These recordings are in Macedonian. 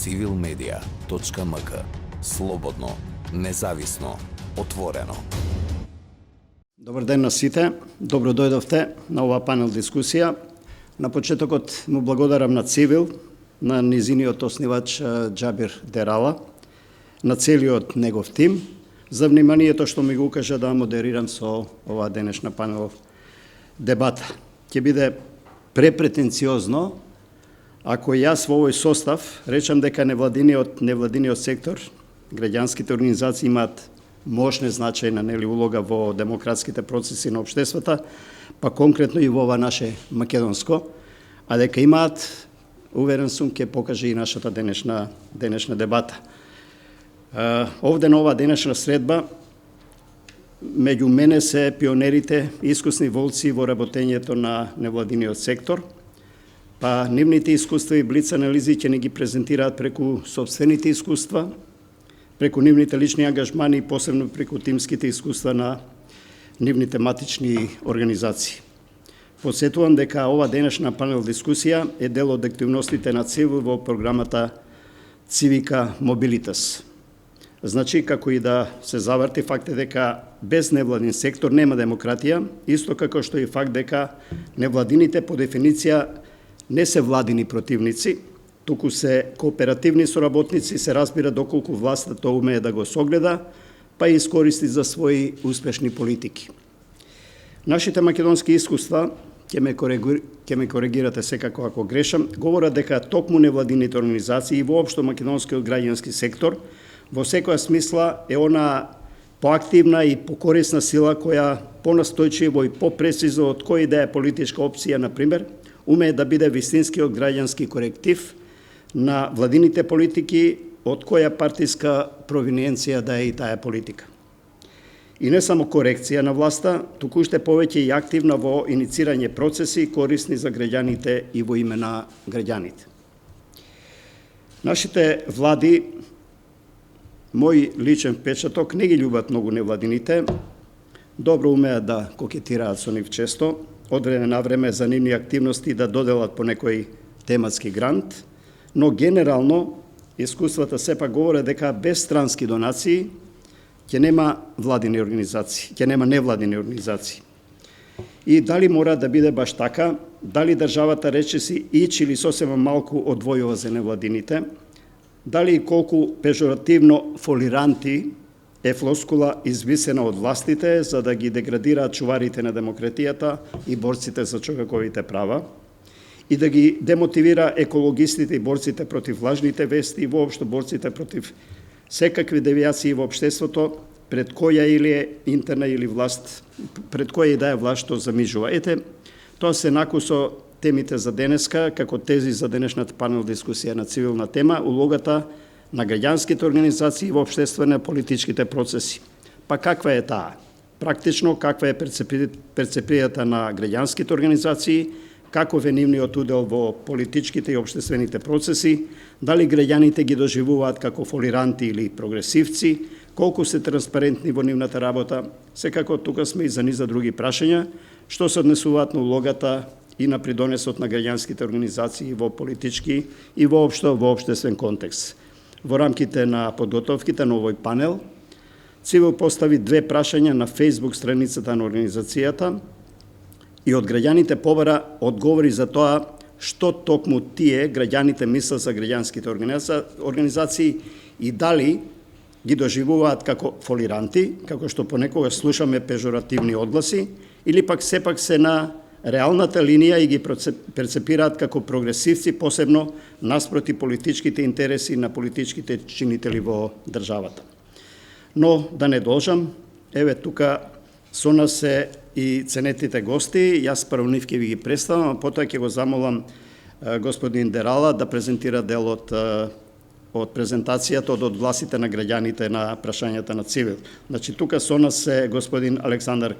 civilmedia.mk. Слободно, независно, отворено. Добар ден на сите. Добро дојдовте на оваа панел дискусија. На почетокот му благодарам на Цивил, на низиниот основач Џабир Дерала, на целиот негов тим, за вниманието што ми го укажа да модерирам со оваа денешна панел дебата. Ќе биде препретенциозно ако јас во овој состав речам дека невладиниот сектор, граѓанските организации имаат мощна значајна улога во демократските процеси на општествата, па конкретно и во ова наше македонско, а дека имаат, уверен сум, ќе покаже и нашата денешна дебата. Овде на оваа денешна средба, меѓу мене се пионерите, искусни волци во работењето на невладиниот сектор, па нивните искуства и блиц анализи ќе ни ги презентираат преку собствените искуства, преку нивните лични ангажмани и посебно преку тимските искуства на нивните матични организации. Подсетувам дека ова денешна панел дискусија е дел од активностите на Цивил во програмата Цивика Мобилитас. Значи, како и да се заврти, факт е дека без невладин сектор нема демократија, исто како што и факт дека невладините по дефиниција не се владини противници, туку се кооперативни соработници, се разбира доколку властта тоа умее да го согледа, па и искористи за своји успешни политики. Нашите македонски искуства, ќе ме коригирате секако ако грешам, говорат дека токму невладините организации и воопшто македонскиот граѓански сектор во секоја смисла е она поактивна и покорисна сила која понастојчиво и попрецизно од која да е политичка опција, например, умее да биде вистинскиот граѓански коректив на владините политики, од која партиска провиненција да е и таа политика. И не само корекција на власта, туку уште повеќе и активна во иницирање процеси корисни за граѓаните и во име на граѓаните. Нашите влади, мој личен впечаток, не ги љубат многу невладините, добро умеат да кокетираат со нив често, од време на време за нивни активности да доделат по некој тематски грант, но генерално искуствата сепак говорат дека без странски донации ќе нема невладини организации. И дали мора да биде баш така, дали државата речиси или сосема малку одвојува за невладините, дали и колку пежоративно фолиранти е флоскула извисена од властите за да ги деградираат чуварите на демократијата и борците за човековите права, и да ги демотивира екологистите и борците против лажните вести и воопшто борците против секакви девијации во општеството, пред која или е интерна или власт, пред која и да е власт што замижува. Ете, тоа се наку со темите за денеска, како тези за денешната панел дискусија на цивилна тема, улогата на граѓанските организации во општествено политичките процеси. Па каква е таа? Практично, каква е перцепцијата на граѓанските организации, каков е нивниот удел во политичките и општествените процеси, дали граѓаните ги доживуваат како фолиранти или прогресивци, колку се транспарентни во нивната работа, секако тука сме и за низа други прашања, што се однесуваат на улогата и на придонесот на граѓанските организации во политички и воопшто во општествен контекст. Во рамките на подготовките на овој панел, Цивил постави две прашања на Facebook страницата на организацијата и од граѓаните побара одговори за тоа што токму тие граѓаните мислат за граѓанските организации и дали ги доживуваат како фолиранти, како што понекогаш слушаме пежоративни одгласи, или пак сепак се на реалната линија и ги перцепираат како прогресивци, посебно наспроти политичките интереси на политичките чинители во државата. Но да не должам, еве тука со нас се и ценетите гости, јас прво нив ќе ви ги представам, а потоа ќе го замолам господин Дерала да презентира дел од презентацијата од одгласите на граѓаните на прашањата на Цивил. Значи, тука со нас се господин Александар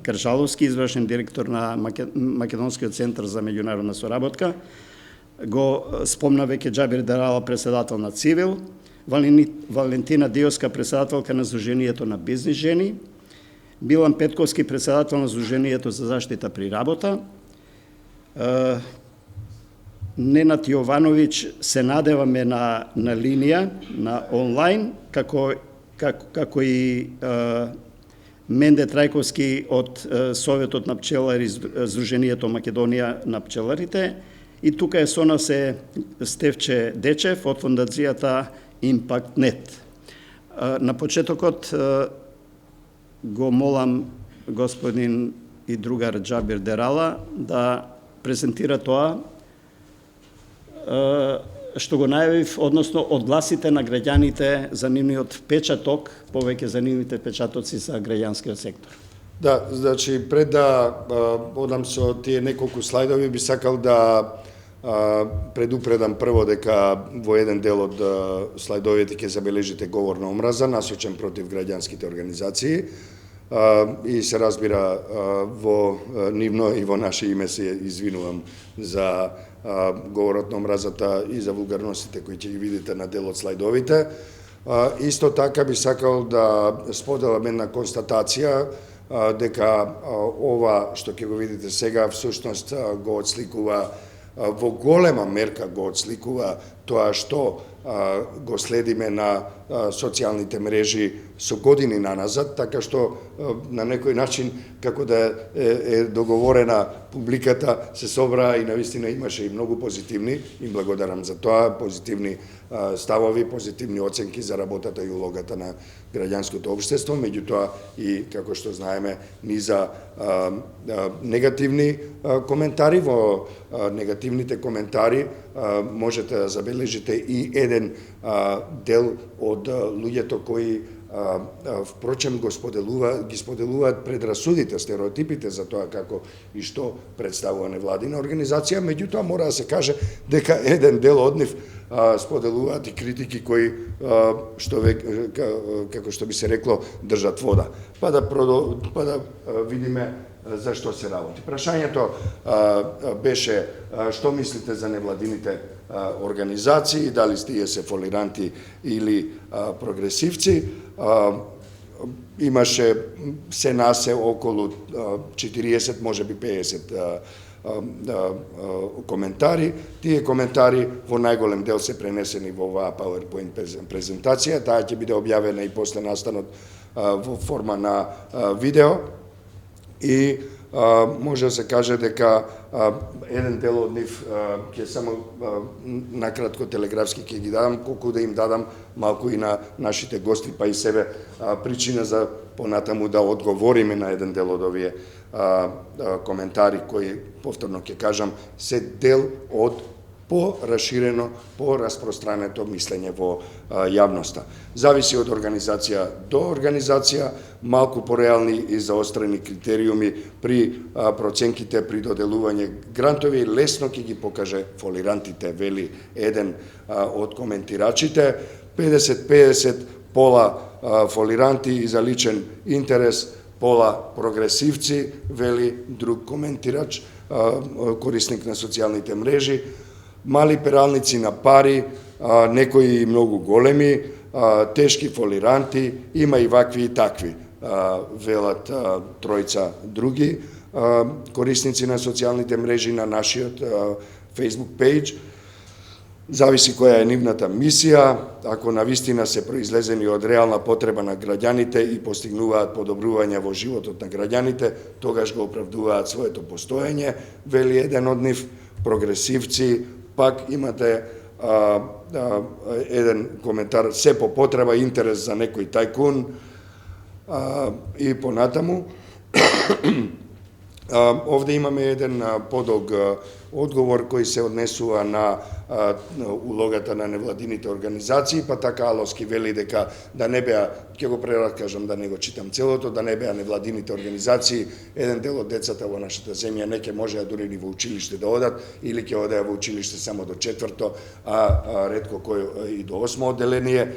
Кржаловски, извршен директор на Македонскиот центар за меѓународна соработка. Го спомна веќе Џабир Дерала, председател на Цивил, Валентина Диоска, председателка на Сдруженијето на бизнис жени, Билан Петковски, председател на Сдруженијето за заштита при работа, Ненад Јовановиќ се надеваме на линија, на онлайн, како и Менде Трајковски од Советот на пчелари, Сдруженијето Македонија на пчеларите, и тука е со нас е Стефче Дечев од фондацијата Impact.net. На почетокот го молам господин и другар Џабир Дерала да презентира тоа што го најавив, односно одгласите на граѓаните за нивниот печаток, повеќе за нивните печатоци за граѓанскиот сектор. Да, значи пред да одам со тие неколку слайдови, би сакал да предупредам прво дека во еден дел од слайдовите ќе забележите говор на омраза насочен против граѓанските организации и се разбира во нивно и во наше име се извинувам за говорот на омразата и за вулгарностите кои ќе ги видите на дел од слайдовите. Исто така би сакал да споделам една констатација дека ова што ќе го видите сега всушност го отсликува во голема мерка го отсликува тоа што го следиме на социјалните мрежи со години наназад, така што на некој начин, како да е договорена публиката, се собра и навистина имаше и многу позитивни, и благодарам за тоа, позитивни ставови, позитивни оценки за работата и улогата на граѓанското општество, меѓутоа и, како што знаеме, низа негативни коментари. Во негативните коментари можете да забележите и еден дел од луѓето кои впрочем ги споделуваат предрасудите, стереотипите за тоа како и што представува невладина организација, меѓутоа мора да се каже дека еден дел од нив споделуваат и критики кои што како што би се рекло држат вода. Па да видиме за што се работи. Прашањето беше што мислите за невладините организации, дали тие се фолиранти или прогресивци. Имаше се насе околу 40, можеби 50 коментари. Тие коментари во најголем дел се пренесени во оваа PowerPoint презентација. Таа ќе биде објавена и после настанот во форма на видео. И може да се каже дека еден дел од нив ќе само накратко телеграфски ќе ги дадам, колку да им дадам малку и на нашите гости, па и себе причина за понатаму да одговориме на еден дел од овие коментари кои, повторно ќе кажам, се дел од по-раширено, по-распространето мислење во јавноста. Зависи од организација до организација, малку пореални и заострени критериуми при проценките при доделување грантови, лесно ќе ги покаже фолирантите, вели еден од коментирачите, 50-50, пола фолиранти и за личен интерес, пола прогресивци, вели друг коментирач, корисник на социјалните мрежи, мали пералници на пари, некои многу големи, тешки фолиранти, има и вакви и такви, велат тројца други корисници на социјалните мрежи на нашиот Facebook page. Зависи која е нивната мисија, ако навистина се произлезени од реална потреба на граѓаните и постигнуваат подобрување во животот на граѓаните, тогаш го оправдуваат своето постоење, вели еден од нив. Прогресивци, пак имате еден коментар, се по потреба, интерес за некој тајкун и понатаму. Овде имаме еден подолг одговор кој се однесува на улогата на невладините организации, па така Аловски вели дека да не беа, ќе го преракажам да не го читам целото, да не беа невладините организации, еден дел од децата во нашата земја не ќе можеа дури ни во училиште да одат, или ќе одеа во училиште само до 4-то, а ретко кој и до 8-о одделение.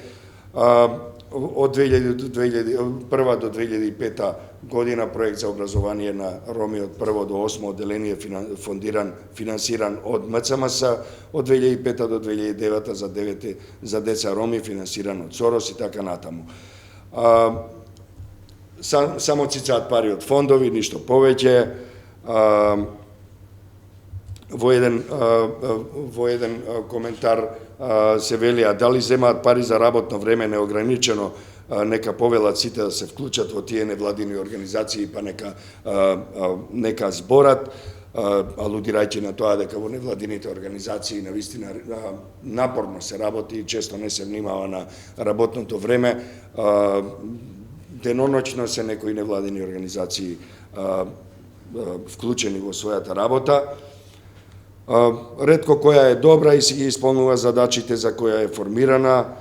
Од 2001 до 2005 година проект за образование на роми од 1 до 8 одделение финансиран од МЦМС, од 2005 до 2009 за деца роми финансиран од Сорос и така натаму. Само цицаат пари од фондови, ништо повеќе. во еден коментар се вели, а дали земаат пари за работно време неограничено, нека повелат сите да се вклучат во тие невладини организации, па нека зборат, алудирајќи на тоа дека во невладините организации навистина напорно се работи и често не се внимава на работното време. Деноноќно се некои невладини организации вклучени во својата работа. Ретко која е добра и си ги исполнува задачите за која е формирана,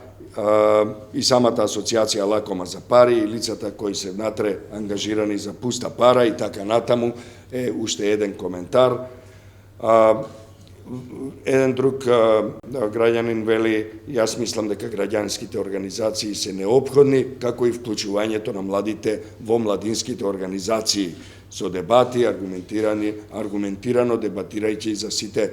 и самата асоциација Лакома за пари и лицата кои се внатре ангажирани за пуста пара и така натаму е уште еден коментар. Еден друг граѓанин вели, јас мислам дека граѓанските организации се неопходни, како и вклучувањето на младите во младинските организации со дебати, аргументирано дебатирајќи за сите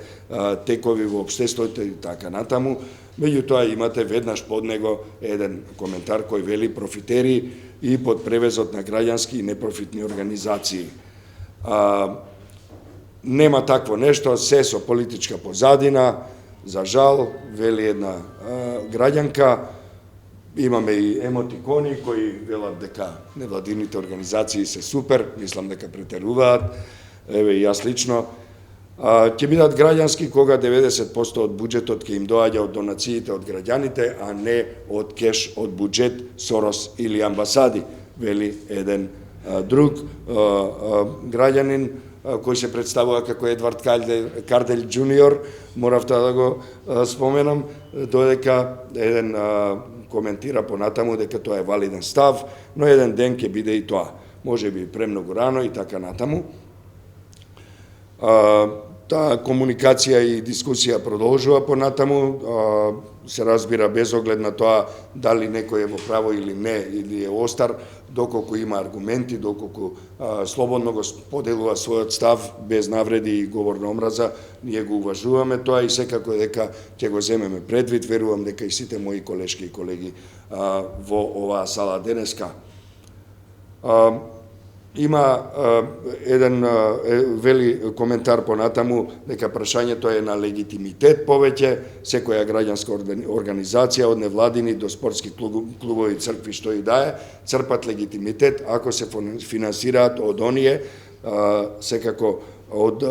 текови во општеството и така натаму. Меѓутоа имате веднаш под него еден коментар кој вели профитери и под превезот на граѓански и непрофитни организации. Нема такво нешто, се со политичка позадина, за жал, вели една граѓанка. Имаме и емотикони кои велат дека невладините организации се супер, мислам дека претеруваат, еве и јас лично. Ќе бидат граѓански кога 90% од буџетот ќе им доаѓа од донациите од граѓаните, а не од кеш од буџет, Сорос или амбасади, вели еден друг граѓанин кој се представува како Едвард Кардель Джуниор, морав да го споменам, додека еден коментира понатаму дека тоа е валиден став, но еден ден ќе биде и тоа. Може би премногу рано и така натаму. Таа комуникација и дискусија продолжува понатаму, се разбира без оглед на тоа дали некој е во право или не, или е остар, доколку има аргументи, доколку слободно го споделува својот став, без навреди и говор на омраза, ние го уважуваме тоа и секако дека ќе го земеме предвид, верувам дека и сите мои колешки и колеги во оваа сала денеска. Има еден вели коментар понатаму дека прашањето е на легитимитет повеќе, секоја граѓанска организација од невладини до спортски клубови, цркви, што и да е, црпат легитимитет ако се финансираат од оние, секако од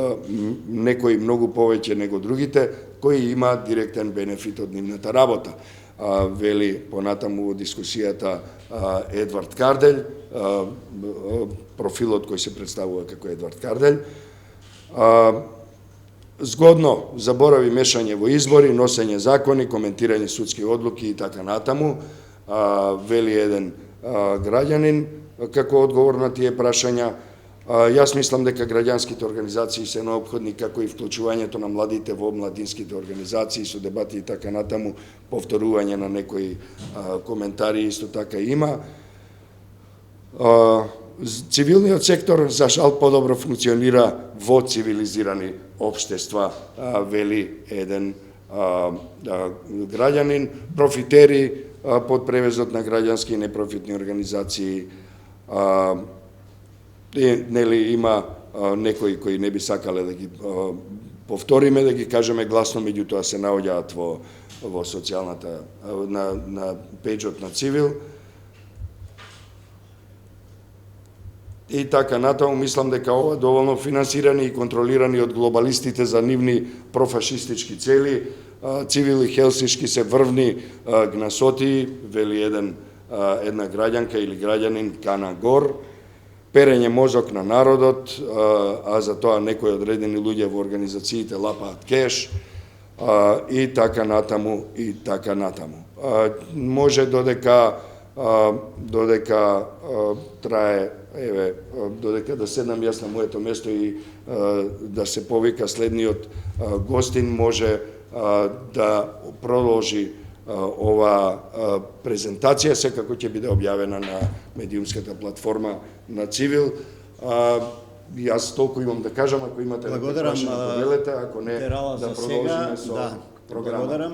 некои многу повеќе него другите, кои имаат директен бенефит од нивната работа. Вели понатаму во дискусијата Едвард Кардель, профилот кој се представува како Едвард Кардель. Згодно заборави мешање во избори, носење закони, коментирање судски одлуки и така натаму, вели еден граѓанин како одговор на тие прашања. Јас мислам дека граѓанските организации се неопходни, како и вклучувањето на младите во младинските организации со дебати и така натаму, повторување на некои коментари исто така има. Цивилниот сектор за жал подобро функционира во цивилизирани општества, вели еден граѓанин. Профитери под превезот на граѓански и непрофитни организации, нели има некои кои не би сакале да ги повториме, да ги кажеме гласно, меѓутоа се наоѓаат во социјалната на пејџот на Цивил. И така натаму, мислам дека ова доволно финансирани и контролирани од глобалистите за нивни профашистички цели. Цивил и Хелсиншки се врвни гнасоти, вели една граѓанка или граѓанин Кана Гор. Перење мозок на народот, а за тоа некои одредени луѓе во организациите лапаат кеш, и така натаму, и така натаму. Може додека трае, додека да седнам јас на моето место и да се повика следниот гостин, може да продолжи ова презентација, секако ќе биде објавена на медиумската платформа на Цивил. Јас толку имам да кажам, ако имате прашања да повелете, ако не да продолжиме со програмата.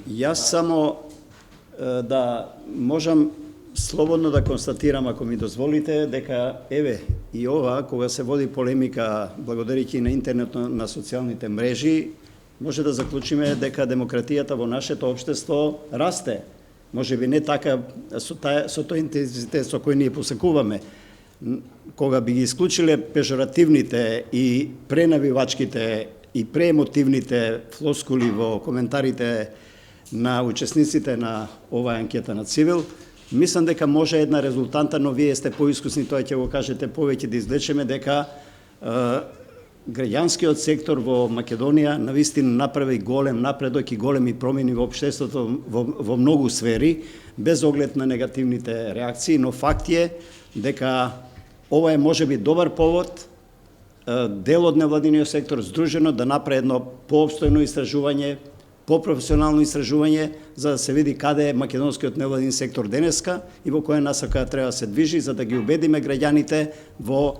Јас само да можам слободно да констатирам, ако ми дозволите, дека еве и ова, кога се води полемика благодарејќи на интернет на социјалните мрежи, може да заклучиме дека демократијата во нашето општество расте. Може би не така со тој интензитет со кој ние посекуваме. Кога би ги исклучиле пежоративните и пренавивачките и преемотивните флоскули во коментарите на учесниците на оваа анкета на Цивил, мислам дека може една резултанта, но вие сте поискусни, тоа ќе го кажете повеќе, да извлечеме дека граѓанскиот сектор во Македонија навистина направи голем напредок и големи промени во општеството во многу сфери, без оглед на негативните реакции, но факт е дека ова е можеби добар повод дел од невладиниот сектор здружено да направи едно поопстојно истражување, попрофесионално истражување, за да се види каде е македонскиот невладин сектор денеска и во која насока треба да се движи, за да ги убедиме граѓаните во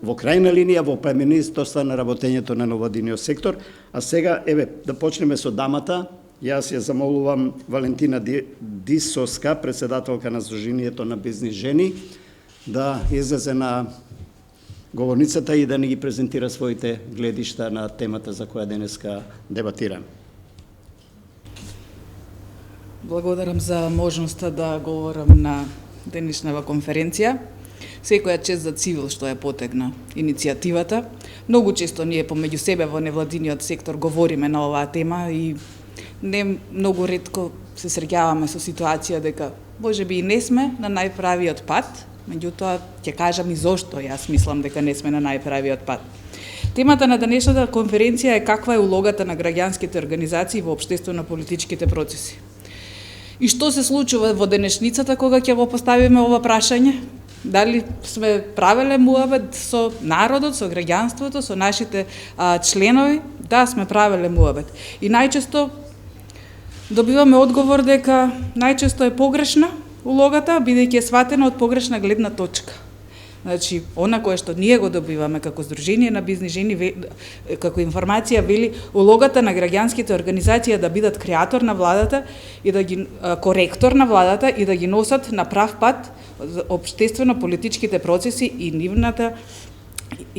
крајна линија во племенитоста на работењето на невладиниот сектор. А сега, еве, да почнеме со дамата. Јас ја замолувам Валентина Дисоска, председателка на Сдруженијето на бизнис жени, да излезе на говорницата и да ни ги презентира своите гледишта на темата за која денеска дебатираме. Благодарам за можноста да говорам на денешнава конференција. Секоја чест за Цивил што ја потегна иницијативата. Многу често ние помеѓу себе во невладиниот сектор говориме на оваа тема и не многу ретко се среќаваме со ситуација дека можеби и не сме на најправиот пат, меѓутоа ќе кажам и зошто јас мислам дека не сме на најправиот пат. Темата на денешната конференција е каква е улогата на граѓанските организации во општествено-политичките процеси. И што се случува во денешницата кога ќе го поставиме ова прашање? Дали сме правеле муабет со народот, со граѓанството, со нашите членови? Да, сме правеле муабет. И најчесто добиваме одговор дека најчесто е погрешна улогата, бидејќи е сватена од погрешна гледна точка. Значи, она кое што ние го добиваме како Сдружение на бизнис жени, како информација вели, улогата на граѓанските организации да бидат креатор на владата и да ги коректор на владата и да ги носат на прав пат општествено-политичките процеси и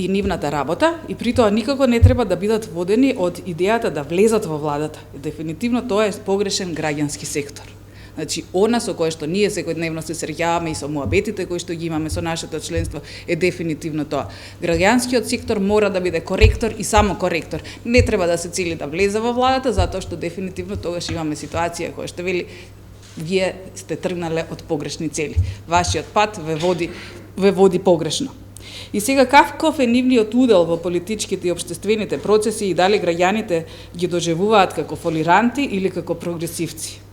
нивната работа, и при тоа никако не треба да бидат водени од идејата да влезат во владата. Дефинитивно тоа е погрешен граѓански сектор. Значи, она со кое што ние секојдневно се среќаваме и со муабетите кои што ги имаме со нашето членство е дефинитивно тоа. Граѓанскиот сектор мора да биде коректор и само коректор. Не треба да се цели да влезе во владата, затоа што дефинитивно тогаш имаме ситуација која што вели вие сте тргнале од погрешни цели. Вашиот пат ве води погрешно. И сега каков е нивниот удел во политичките и општествените процеси и дали граѓаните ги доживуваат како фолиранти или како прогресивци?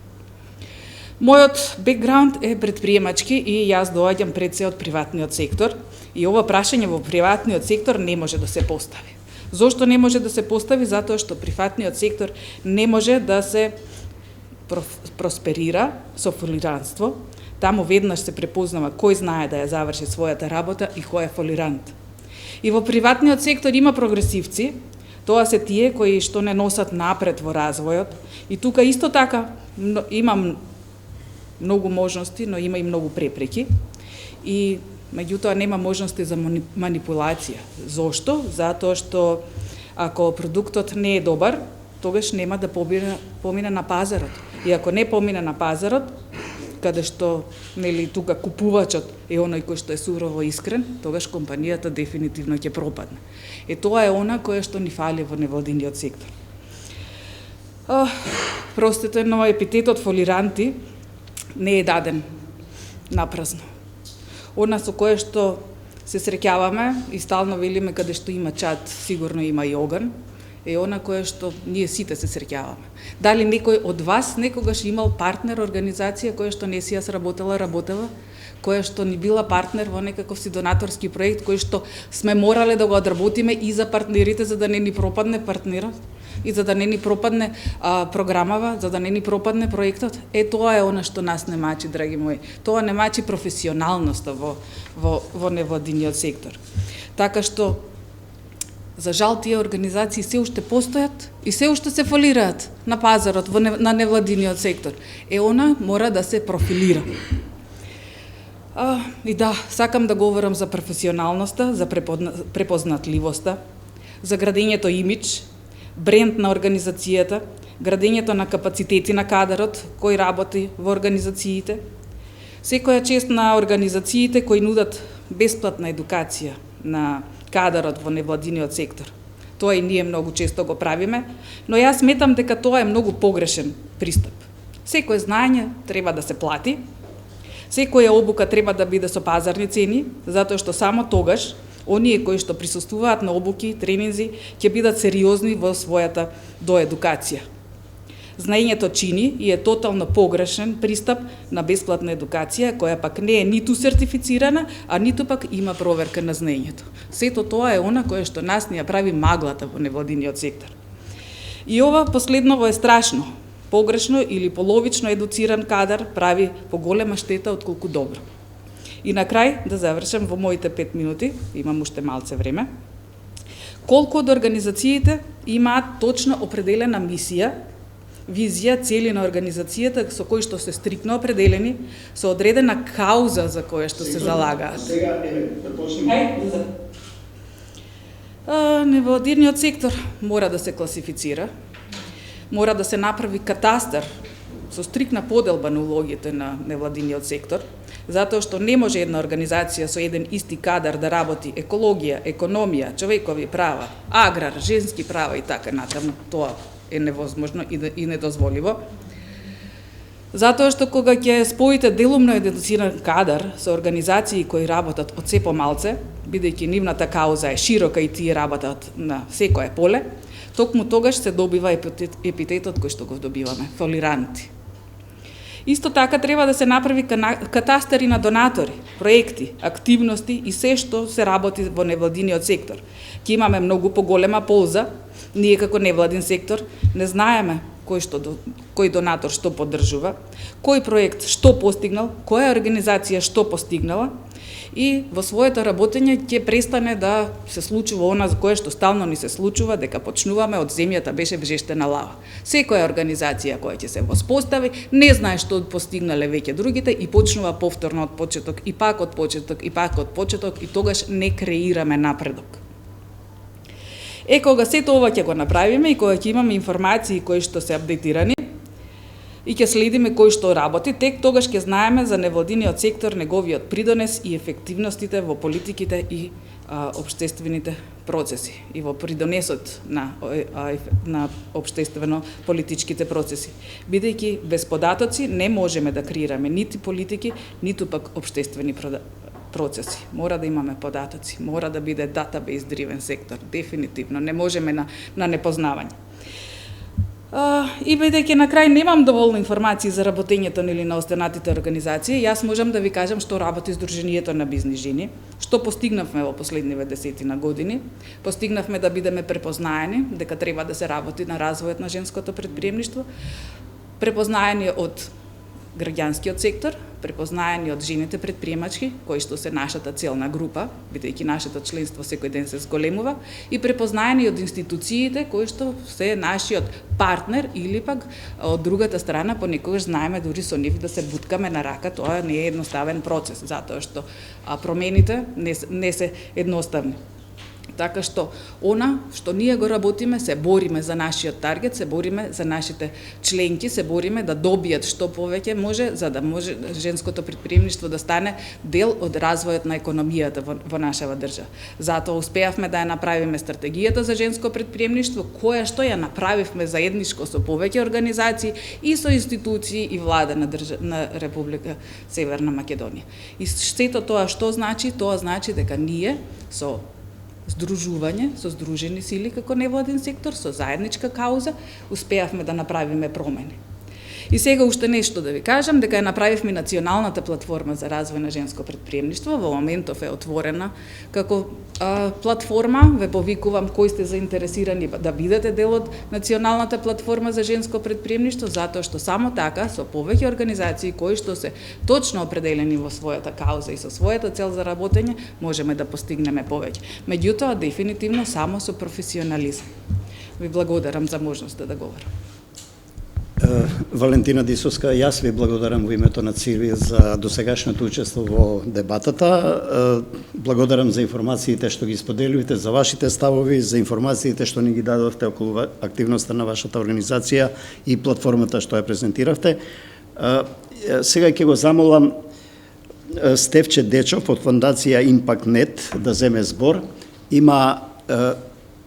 Мојот бекграунд е предприемачки и јас доаѓам пред се од приватниот сектор и ова прашање во приватниот сектор не може да се постави. Зошто не може да се постави? Затоа што приватниот сектор не може да се просперира со фолиранство. Таму веднаш се препознава кој знае да ја заврши својата работа и кој е фолирант. И во приватниот сектор има прогресивци, тоа се тие кои што не носат напред во развојот, и тука исто така имам многу можности, но има и многу препреки, и меѓутоа нема можности за манипулација. Зошто? Затоа што ако продуктот не е добар, тогаш нема да помине на пазарот. И ако не помине на пазарот, каде што нели тука купувачот е оној кој што е сурово искрен, тогаш компанијата дефинитивно ќе пропадне. Тоа е она кое што ни фали во невладиниот сектор. Простите, но епитетот фолиранти не е даден напразно. Она со кое што се среќаваме и стално велиме каде што има чад, сигурно има и оган, е она кое што ние сите се среќаваме. Дали некој од вас некогаш имал партнер организација која што не си ја сработела, која што ни била партнер во некаков си донаторски проект, кој што сме морале да го одработиме и за партнерите, за да не ни пропадне партнерот, и за да не ни пропадне програмава, за да не ни пропадне проектот? Тоа е она што нас не мачи, драги мои. Тоа не мачи професионалноста во невладиниот сектор. Така што, за жал, тие организации се уште постојат и се уште се фалираат на пазарот, на невладиниот сектор. Она мора да се профилира. И да, сакам да говорам за професионалноста, за препознатливоста, за градењето имидж, бренд на организацијата, градењето на капацитети на кадарот кој работи во организациите, секоја чест на организациите кои нудат бесплатна едукација на кадарот во невладиниот сектор. Тоа и ние многу често го правиме, но јас сметам дека тоа е многу погрешен пристап. Секој знаење треба да се плати, секоја обука треба да биде со пазарни цени, затоа што само тогаш оние кои што присуствуваат на обуки, тренинзи, ќе бидат сериозни во својата доедукација. Знаењето чини и е тотално погрешен пристап на бесплатна едукација, која пак не е ниту сертифицирана, а ниту пак има проверка на знаењето. Сето тоа е она кое што нас ни ја прави маглата во невладиниот сектор. И ова последново е страшно. Погрешно или половично едуциран кадар прави поголема штета отколку добро. И на крај, да завршам во моите 5 минути, имам уште малце време, колку од организациите имаат точно определена мисија, визија, цели на организацијата со кои што се стрикно определени, со одредена кауза за која што се залагаат. Сега да почнеме. Невладиниот сектор мора да се класифицира, мора да се направи катастар со стрикна поделба на улогите на невладиниот сектор, затоа што не може една организација со еден исти кадар да работи екологија, економија, човекови права, аграр, женски права и така натаму. Тоа е невозможно и недозволиво. Затоа што кога ќе споите делумно едуциран кадар со организации кои работат од се помалце, бидејќи нивната кауза е широка и тие работат на секое поле, токму тогаш се добива епитетот кој што го добиваме, фолиранти. Исто така треба да се направи катастари на донатори, проекти, активности и се што се работи во невладиниот сектор. Ќе имаме многу поголема полза. Ние како невладин сектор не знаеме кој донатор што поддржува, кој проект што постигнал, која организација што постигнала, и во своето работење ќе престане да се случува она за кое што стално ни се случува, дека почнуваме од земјата беше вжештена лава. Секоја организација која ќе се воспостави не знае што постигнале веќе другите и почнува повторно од почеток и пак од почеток и пак од почеток и тогаш не креираме напредок. Кога сето ова ќе го направиме и кога ќе имаме информации кои што се апдейтирани и ќе следиме кој што работи, тек тогаш ќе знаеме за невладиниот сектор, неговиот придонес и ефективностите во политиките и општествените процеси и во придонесот на општествено-политичките процеси. Бидејќи без податоци не можеме да креираме нити политики, ниту пак општествени процеси. Мора да имаме податоци, мора да биде database driven сектор, дефинитивно, не можеме на непознавање. И бидејќи на крај немам доволно информации за работењето или на останатите организации, јас можам да ви кажам што работи Сдруженијето на бизнис жени, што постигнавме во последниве 10 години. Постигнавме да бидеме препознаени, дека треба да се работи на развојот на женското претприемништво, препознаени од граѓанскиот сектор, препознаени од жените предприемачки, кои што се нашата целна група, бидејќи нашето членство секој ден се зголемува, и препознаени од институциите кои што се нашиот партнер или пак од другата страна понекогаш знаеме дури со нив да се буткаме на рака, тоа не е едноставен процес, затоа што промените не се едноставни. Така што она што ние го работиме, се бориме за нашиот таргет, се бориме за нашите членки, се бориме да добијат што повеќе може, за да може женското претприемништво да стане дел од развојот на економијата во нашава држава. Затоа успеавме да ја направиме стратегијата за женско претприемништво, која што ја направивме заедничко со повеќе организации и со институции и влада на Република Северна Македонија. И сето тоа што значи? Тоа значи дека ние со здружување, со здружени сили како невладен сектор, со заедничка кауза, успеавме да направиме промени. И сега уште нешто да ви кажам, дека ја направивме националната платформа за развој на женско претприемништво, во моментов е отворена како платформа, ве повикувам кои сте заинтересирани да бидете дел од националната платформа за женско претприемништво, затоа што само така со повеќе организации кои што се точно определени во својата кауза и со својата цел за работење, можеме да постигнеме повеќе. Меѓутоа, дефинитивно само со професионализам. Ви благодарам за можноста да говорам. Валентина Дисовска, јас ви благодарам во името на Цивил за досегашното учество во дебатата. Благодарам за информациите што ги споделивте, за вашите ставови, за информациите што ни ги дадовте околу активноста на вашата организација и платформата што ја презентиравте. Сега ќе го замолам Стефче Дечов од фондација Impact.net да земе збор. Има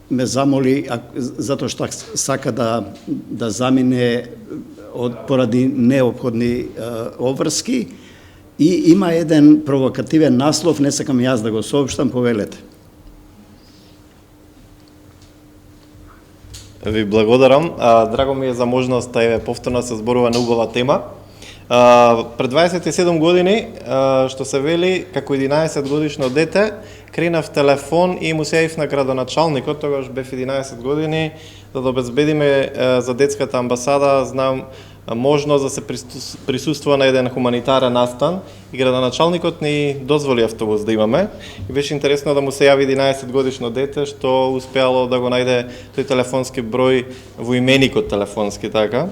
ме замоли затоа што сака да замине поради неопходни обврски и има еден провокативен наслов, не сакам јас да го соопштам, повелете. Ви благодарам. Драго ми е за можноста повторно се зборува на убава тема. Пред 27 години, што се вели, како 11 годишно дете, кренав телефон и му се јавив на градоначалникот, тогаш бев 11 години, за да обезбедиме за детската амбасада, знам, можност да се присуствува на еден хуманитарен настан и градоначалникот ни дозволи автобус да имаме. И беше интересно да му се јави 11 годишно дете, што успеало да го најде тој телефонски број во именикот телефонски, така.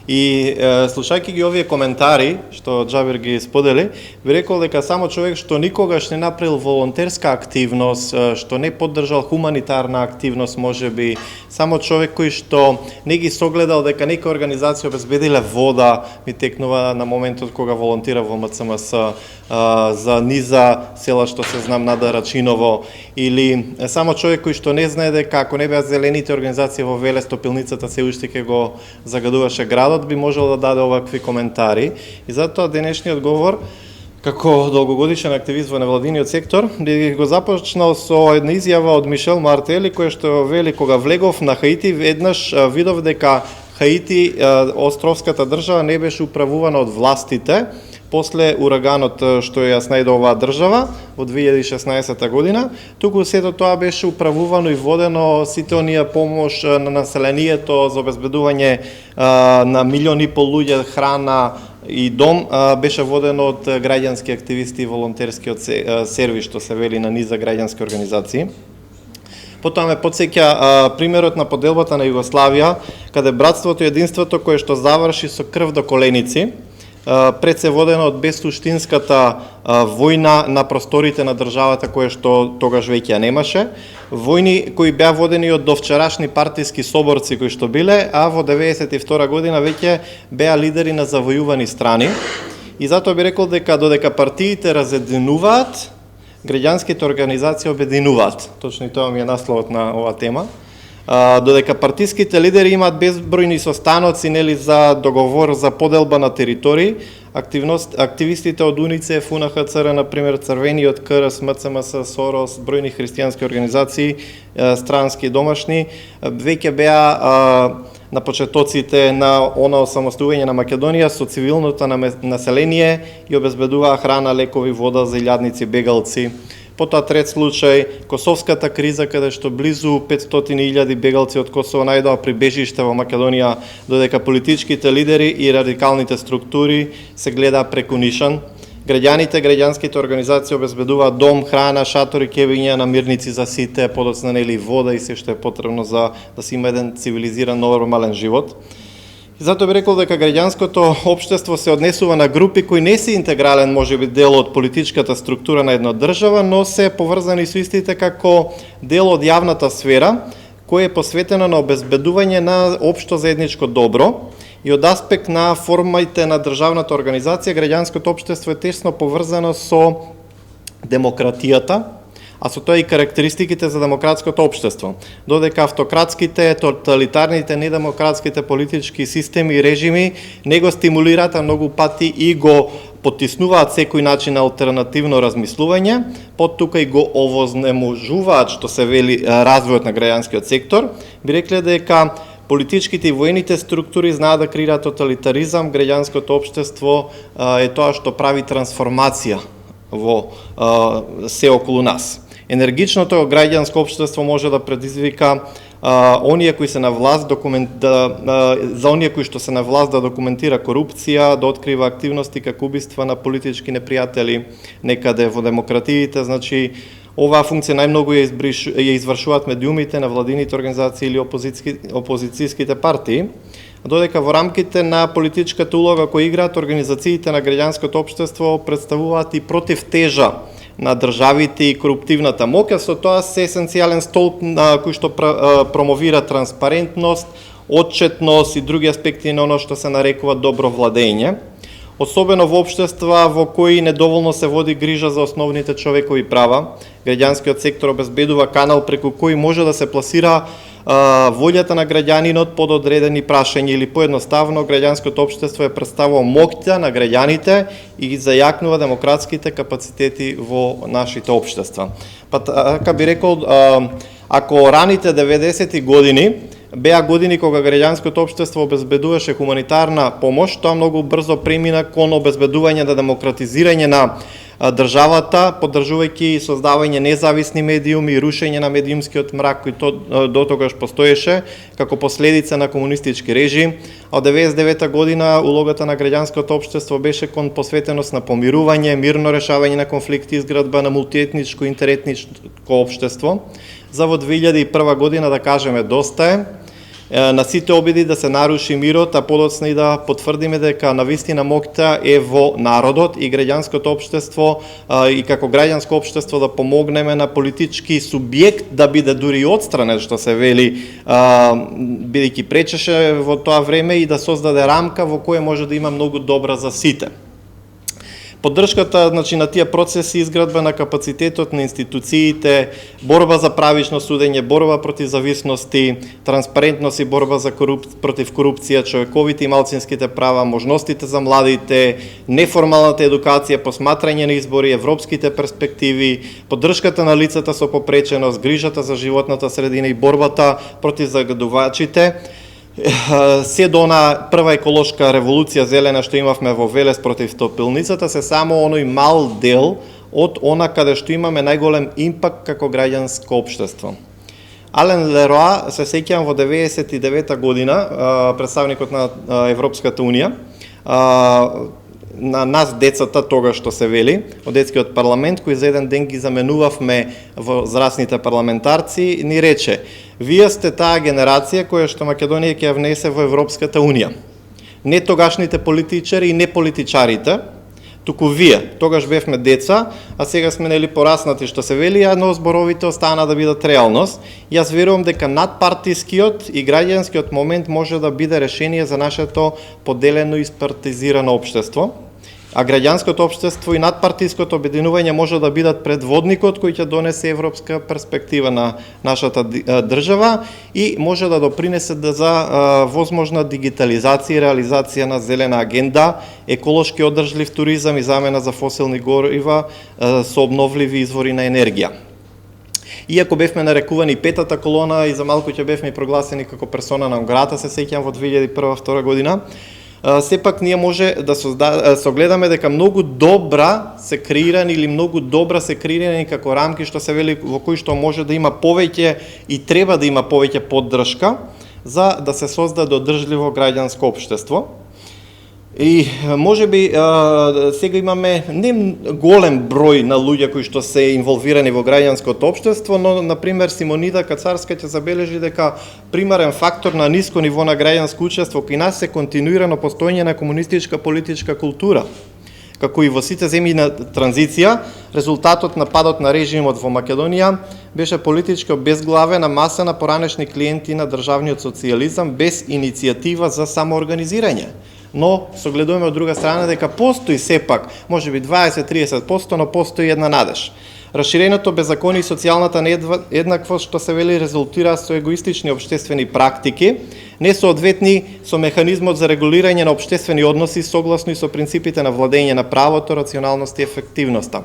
И слушајќи ги овие коментари, што Џабир ги сподели, би рекол дека само човек што никогаш не направил волонтерска активност, што не поддржал хуманитарна активност, можеби, само човек кој што не ги согледал дека нека организација обезбедиле вода, ми текнува на моментот кога волонтира во МЦМС, за низа села што се знам нада Рачиново, или само човек кој што не знае дека ако не беа зелените организации во Велес, топилницата се уште ќе го загадуваше градот, би можел да даде овакви коментари. И затоа денешниот говор, како долгогодишен активист во невладиниот сектор, би го започнал со една изјава од Мишел Мартели, која што вели: кога влегов на Хаити, веднаш видов дека Хаити, островската држава, не беше управувана од властите, после ураганот што ја снајде оваа држава во 2016 година, туку сето тоа беше управувано и водено, сите оние помош на населението за обезбедување на 1,5 милиони луѓе, храна и дом, беше водено од граѓански активисти и волонтерскиот сервис, што се вели на низа граѓански организации. Потоа ме потсеќа примерот на поделбата на Југославија, каде братството и единството кое што заврши со крв до коленици, пред се водено од безсуштинската војна на просторите на државата која што тогаш веќе ја немаше, војни кои беа водени од довчерашни партиски соборци кои што биле, а во 92 година веќе беа лидери на завојувани страни. И затоа би рекол дека додека партиите разединуваат, граѓанските организации обединуваат. Точно и тоа ми е насловот на оваа тема. Додека партиските лидери имаат безбројни состаноци, нели, за договор за поделба на територии, активистите од УНИЦЕФ, УНХЦР, например, Црвениот крст, МЦМС, Сорос, бројни христијански организации, странски и домашни, веќе беа на почетоците на она осамостување на Македонија со цивилното население и обезбедуваа храна, лекови, вода за илјадници бегалци. Потоа трет случај, Косовската криза, каде што близу 500.000 бегалци од Косово најдоа прибежиште во Македонија, додека политичките лидери и радикалните структури се гледаа преку нишан. Граѓаните, граѓанските организации обезбедуваат дом, храна, шатори, кебиња, намирници за сите, подоцна нели вода и се што е потребно за да се има еден цивилизиран нормален живот. И затоа би рекол дека граѓанското општество се однесува на групи кои не се интегрален, можеби, дел од политичката структура на една држава, но се поврзани со истите како дел од јавната сфера, која е посветена на обезбедување на општо заедничко добро. И од аспект на формите на државната организација, граѓанското општество е тесно поврзано со демократијата, а со тоа и карактеристиките за демократското општество. Додека автократските, тоталитарните, недемократските политички системи и режими не го стимулираат, а многу пати и го потиснуваат секој начин на алтернативно размислување, тука и го овознеможуваат, што се вели, развојот на граѓанскиот сектор. Би рекле дека политичките и воените структури знаат да креираат тоталитаризам, граѓанското општество е тоа што прави трансформација во се околу нас. Енергичното граѓанско општество може да предизвика оние кои се на власт за оние кои што се на власт да документира корупција, да открива активности како убиства на политички непријатели некаде во демократиите. Значи, оваа функција најмногу ја извршуваат медиумите на владините организации или опозицијските партии. додека во рамките на политичката улога која играат организациите на граѓанското општество представуваат и противтежа на државите и коруптивната моќ, со тоа се есенцијален столб на кој што промовира транспарентност, отчетност и други аспекти на оно што се нарекува добро владење, особено во општества во кои недоволно се води грижа за основните човекови права. Граѓанскиот сектор обезбедува канал преку кој може да се пласира волјата на граѓанинот под одредени прашања или поедноставно граѓанското општество е представува моќта на граѓаните и ги зајакнува демократските капацитети во нашите општества. Па така би рекол, ако раните 90-ти години беа години кога граѓанското општество обезбедуваше хуманитарна помош, тоа многу брзо премина кон обезбедување на демократизирање на државата, поддржувајќи и создавање независни медиуми и рушење на медиумскиот мрак кој до тогаш постоеше како последица на комунистички режим. Од 99 година улогата на граѓанското општество беше кон посветеност на помирување, мирно решавање на конфликти, изградба на мултиетничко и интеретничко општество. За во 2001 година да кажеме доста е на сите обиди да се наруши мирот, а подоцна и да потврдиме дека навистина моќта е во народот и граѓанското општество и како граѓанско општество да помогнеме на политички субјект да биде дури одстранен, што се вели, бидејќи пречеше во тоа време и да создаде рамка во која може да има многу добра за сите. Поддршката на тие процеси, изградба на капацитетот на институциите, борба за правично судење, борба против зависности, транспарентност и борба за против корупција, човековите и малцинските права, можностите за младите, неформалната едукација, посматрање на избори, европските перспективи, поддршката на лицата со попреченост, грижата за животната средина и борбата против загадувачите, се до она прва еколошка револуција зелена што имавме во Велес против топилницата, се само оној мал дел од она каде што имаме најголем импакт како граѓанско општество. Ален Лероа, се сеќавам во 99 година, представникот на Европската унија, на нас децата тога што се вели, од детскиот парламент, кој за еден ден ги заменувавме во зрасните парламентарци, ни рече: вие сте таа генерација која што Македонија ќе ја внесе во Европската унија. Не тогашните политичари и не политичарите, туку вие. Тогаш бевме деца, а сега сме нели пораснати што се вели, но зборовите остана да бидат реалност. Јас верувам дека надпартискиот и граѓанскиот момент може да биде решение за нашето поделено и спартизирано општество. А граѓанското општество и надпартиското обединување може да бидат предводникот кој ќе донесе европска перспектива на нашата држава и може да допринесе за возможна дигитализација и реализација на зелена агенда, еколошки одржлив туризам и замена за фосилни горива со обновливи извори на енергија. Иако бевме нарекувани петата колона и за малку ќе бевме прогласени како персона на Онграта, се сеќам во 2001-2002 година, сепак ние може да согледаме дека многу добра се креирани или многу добра се креирани како рамки што се вели во кои што може да има повеќе и треба да има повеќе поддршка за да се создаде одржливо граѓанско општество. И може би сега имаме не голем број на луѓе кои што се инволвирани во граѓанското општество, но например Симонида Кацарска ќе забележи дека примарен фактор на ниско ниво на граѓанско учество кај нас е континуирано постоење на комунистичка политичка култура. Како и во сите земји на транзиција, резултатот на падот на режимот во Македонија беше политички обезглавена маса на поранешни клиенти на државниот социјализам без иницијатива за самоорганизирање. Но согледуваме од друга страна дека постои сепак, може би 20-30%, но постои една надеж. Расширеното беззаконие и социјалната нееднаквост што се вели резултира со егоистични општествени практики, несоодветни со механизмот за регулирање на општествени односи согласно и со принципите на владење на правото, рационалност и ефективноста.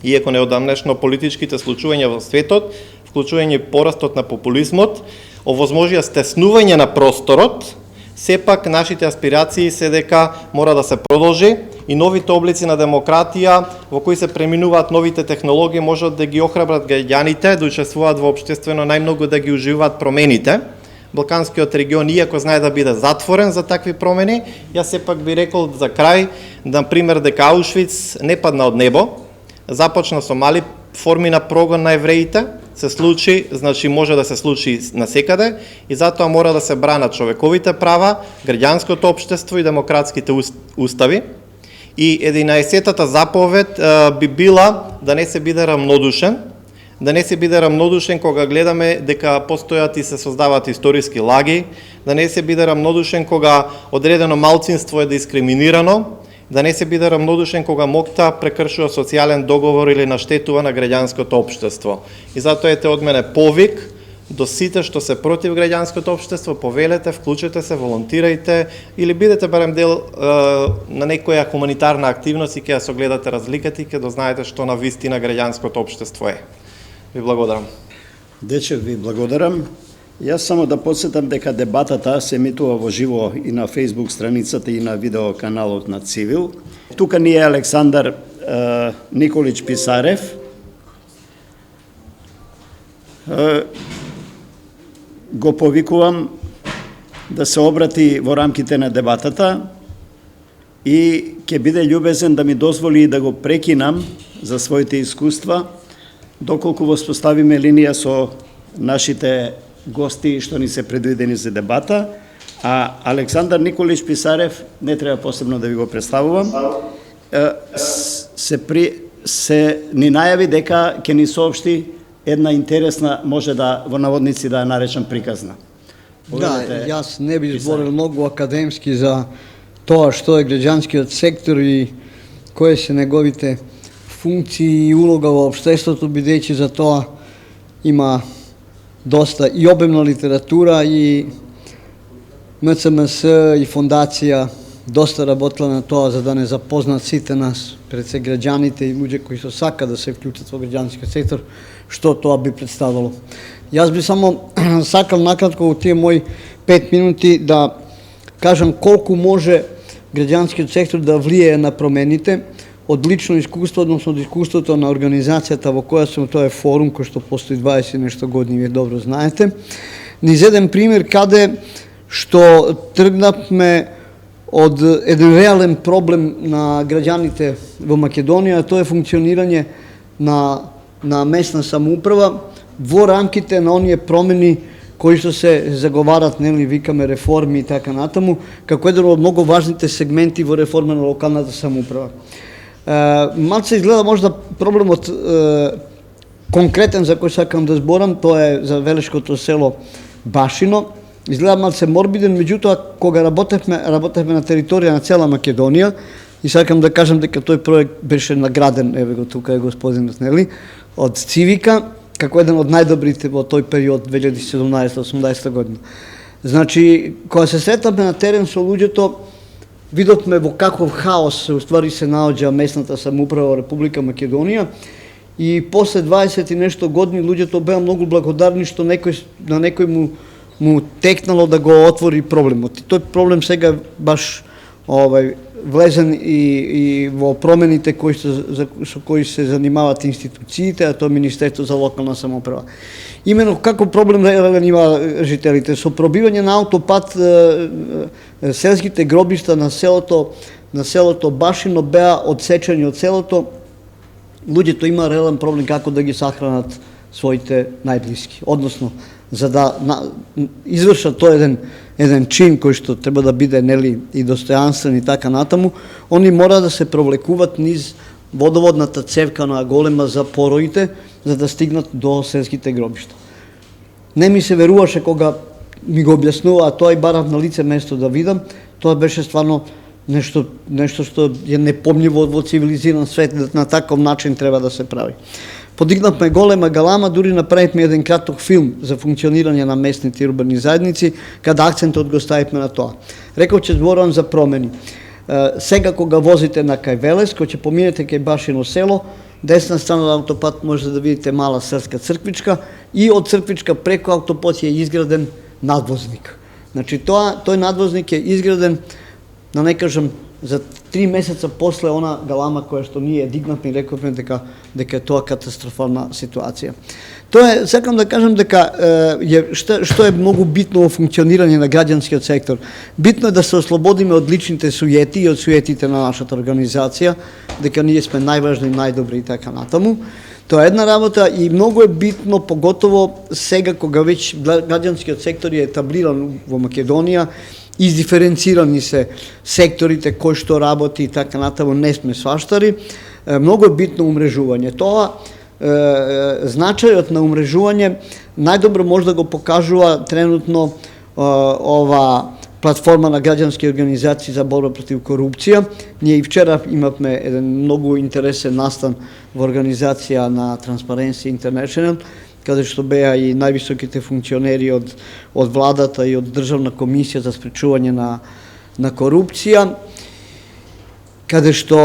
Иако неодамнешно политичките случувања во светот, вклучување порастот на популизмот, овозможија стеснување на просторот, сепак нашите аспирации се дека мора да се продолжи и новите облици на демократија во кои се преминуваат новите технологии можат да ги охрабрат граѓаните да учествуваат во општествено најмногу да ги уживаат промените. Балканскиот регион иако знае да биде затворен за такви промени, јас сепак би рекол за крај, например дека Аушвиц не падна од небо, започна со мали форми на прогон на евреите, се случи, значи може да се случи насекаде и затоа мора да се бранат човековите права, граѓанското општество и демократските устави. И 11-тата заповед би била да не се биде рамнодушен, кога гледаме дека постојат и се создаваат историски лаги, да не се биде рамнодушен кога одредено малцинство е дискриминирано, да не се биде рамнодушен кога МОКТА прекршува социјален договор или наштетува на граѓанското општество. И затоа ете од мене повик до сите што се против граѓанското општество, повелете, вклучете се, волонтирајте или бидете барем дел на некоја хуманитарна активност и ќе ја согледате разликата и ќе дознаете што на вистина граѓанското општество е. Ви благодарам. Дечев, ви благодарам. Јас само да подсетам дека дебатата се емитува во живо и на Facebook страницата и на видеоканалот на Цивил. Тука ни е Александар Николич Писарев. Го повикувам да се обрати во рамките на дебатата и ќе биде љубезен да ми дозволи да го прекинам за своите искуства доколку воспоставиме линија со нашите гости што ни се предвидени за дебата, а Александар Николич Писарев не треба посебно да ви го представувам. Се ни најави дека ќе ни соопшти една интересна, може да во наводници да ја наречам приказна. Да, јас не би зборил многу академски за тоа што е граѓанскиот сектор и кои се неговите функции и улога во општеството, бидејќи за тоа има доста и обемна литература и МЦМС и фондација доста работила на тоа за да не запознат сите нас, пред се граѓаните и луѓе кои се сака да се вклучат во граѓанскиот сектор, што тоа би представало. Јас би само сакал накратко во тие мои 5 минути да кажам колку може граѓанскиот сектор да влијае на промените. Од лично искуство, односно од искуството на организацијата во која сум, тоа е форум кој што постои 20 нешто години, вие добро знаете. Низ еден пример каде што тргнавме од еден реален проблем на граѓаните во Македонија, тоа е функционирање на местна самоуправа во рамките на оние промени кои што се заговарат, нели, викаме реформи и така натаму, како еден од многу важните сегменти во реформа на локалната самоуправа. Малце изгледа можда проблемот конкретен за кој сакам да зборам, тоа е за Велешкото село Башино. Изгледа малце морбиден, меѓутоа кога работевме на територија на цела Македонија и сакам да кажам дека тој проект беше награден, еве го тука е господинот, нели, од Цивика, како еден од најдобрите во тој период 2017-18 година. Значи, кога се сретавме на терен со луѓето, видовме во каков хаос уствари се наоѓа местната самоуправа во Република Македонија и после 20 и нешто години луѓето беа многу благодарни што на некој му текнало да го отвори проблемот. И тој проблем сега баш влезен и во промените со кои се занимаваат институциите, а тоа Министерство за локална самоуправа. Имено како проблем има жителите со пробивање на аутопат, селските гробишта на селото Башино беа одсечени од селото. Луѓето има реален проблем како да ги сахранат своите најблиски. Односно, за да извршат тој еден чин кој што треба да биде, нели, и достојанствен и така натаму, они мора да се провлекуваат низ водоводната цевка на голема за пороите, за да стигнат до селските гробишта. Не ми се веруваше кога ми го објаснува, а тоа и барав на лице место да видам, тоа беше стварно нешто што е непомњиво во цивилизиран свет, на таков начин треба да се прави. Подигнавме голема галама, дури направивме еден краток филм за функционирање на местните урбани заедници, каде акцентот го ставивме на тоа. Реков че зборувам за промени. Сега кога возите на кај Велес, кога ќе поминете кај Башино село, десна страна на автопат може да видите мала српска црквичка и од црквичка преко автопат е изграден надвозник. Значи тој надвозник е изграден, да не кажам, за 3 месеца после она галама која што ние дигнавме и рековме дека е тоа катастрофална ситуација. Тоа е, сакам да кажам дека што е многу битно во функционирање на граѓанскиот сектор. Битно е да се ослободиме од личните суети и од суетите на нашата организација, дека ние сме најважни, најдобри и така натаму. Тоа е една работа и многу е битно, поготово сега кога веќе граѓанскиот сектор е етаблиран во Македонија, издиференцирани се секторите кои што работи и така натаму, не сме сваштари, многу е битно умрежување. Тоа значајот на умрежување најдобро може да го покажува тренутно ова платформа на граѓански организации за борба против корупција. Ние и вчера имавме еден многу интересен настан во организација на Transparency International, каде што беа и највисоките функционери од владата и од Државна комисија за спречување на корупција, каде што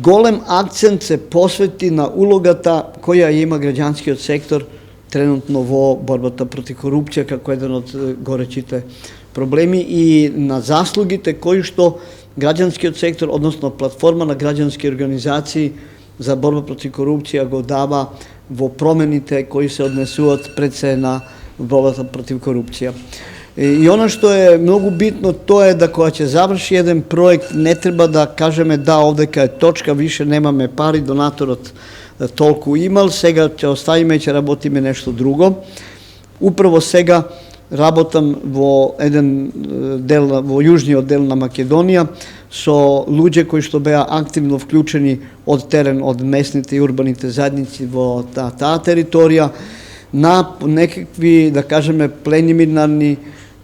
голем акцент се посвети на улогата која има граѓанскиот сектор тренутно во борбата против корупција како еден од горечите проблеми и на заслугите кои што граѓанскиот сектор, односно платформа на граѓански организации за борба против корупција го дава во промените кои се однесуваат пред се на борбата против корупција. И она што е многу битно, тоа е да кога ќе заврши еден проект, не треба да кажеме да, овдека е точка, више немаме пари, донаторот толку имал, сега ќе оставиме и ќе работиме нешто друго. Управо сега работам во еден дел, во јужниот дел на Македонија, со луѓе кои што беа активно вклучени од терен, од местните и урбаните заедници во таа територија, на некакви, да кажеме, планинарни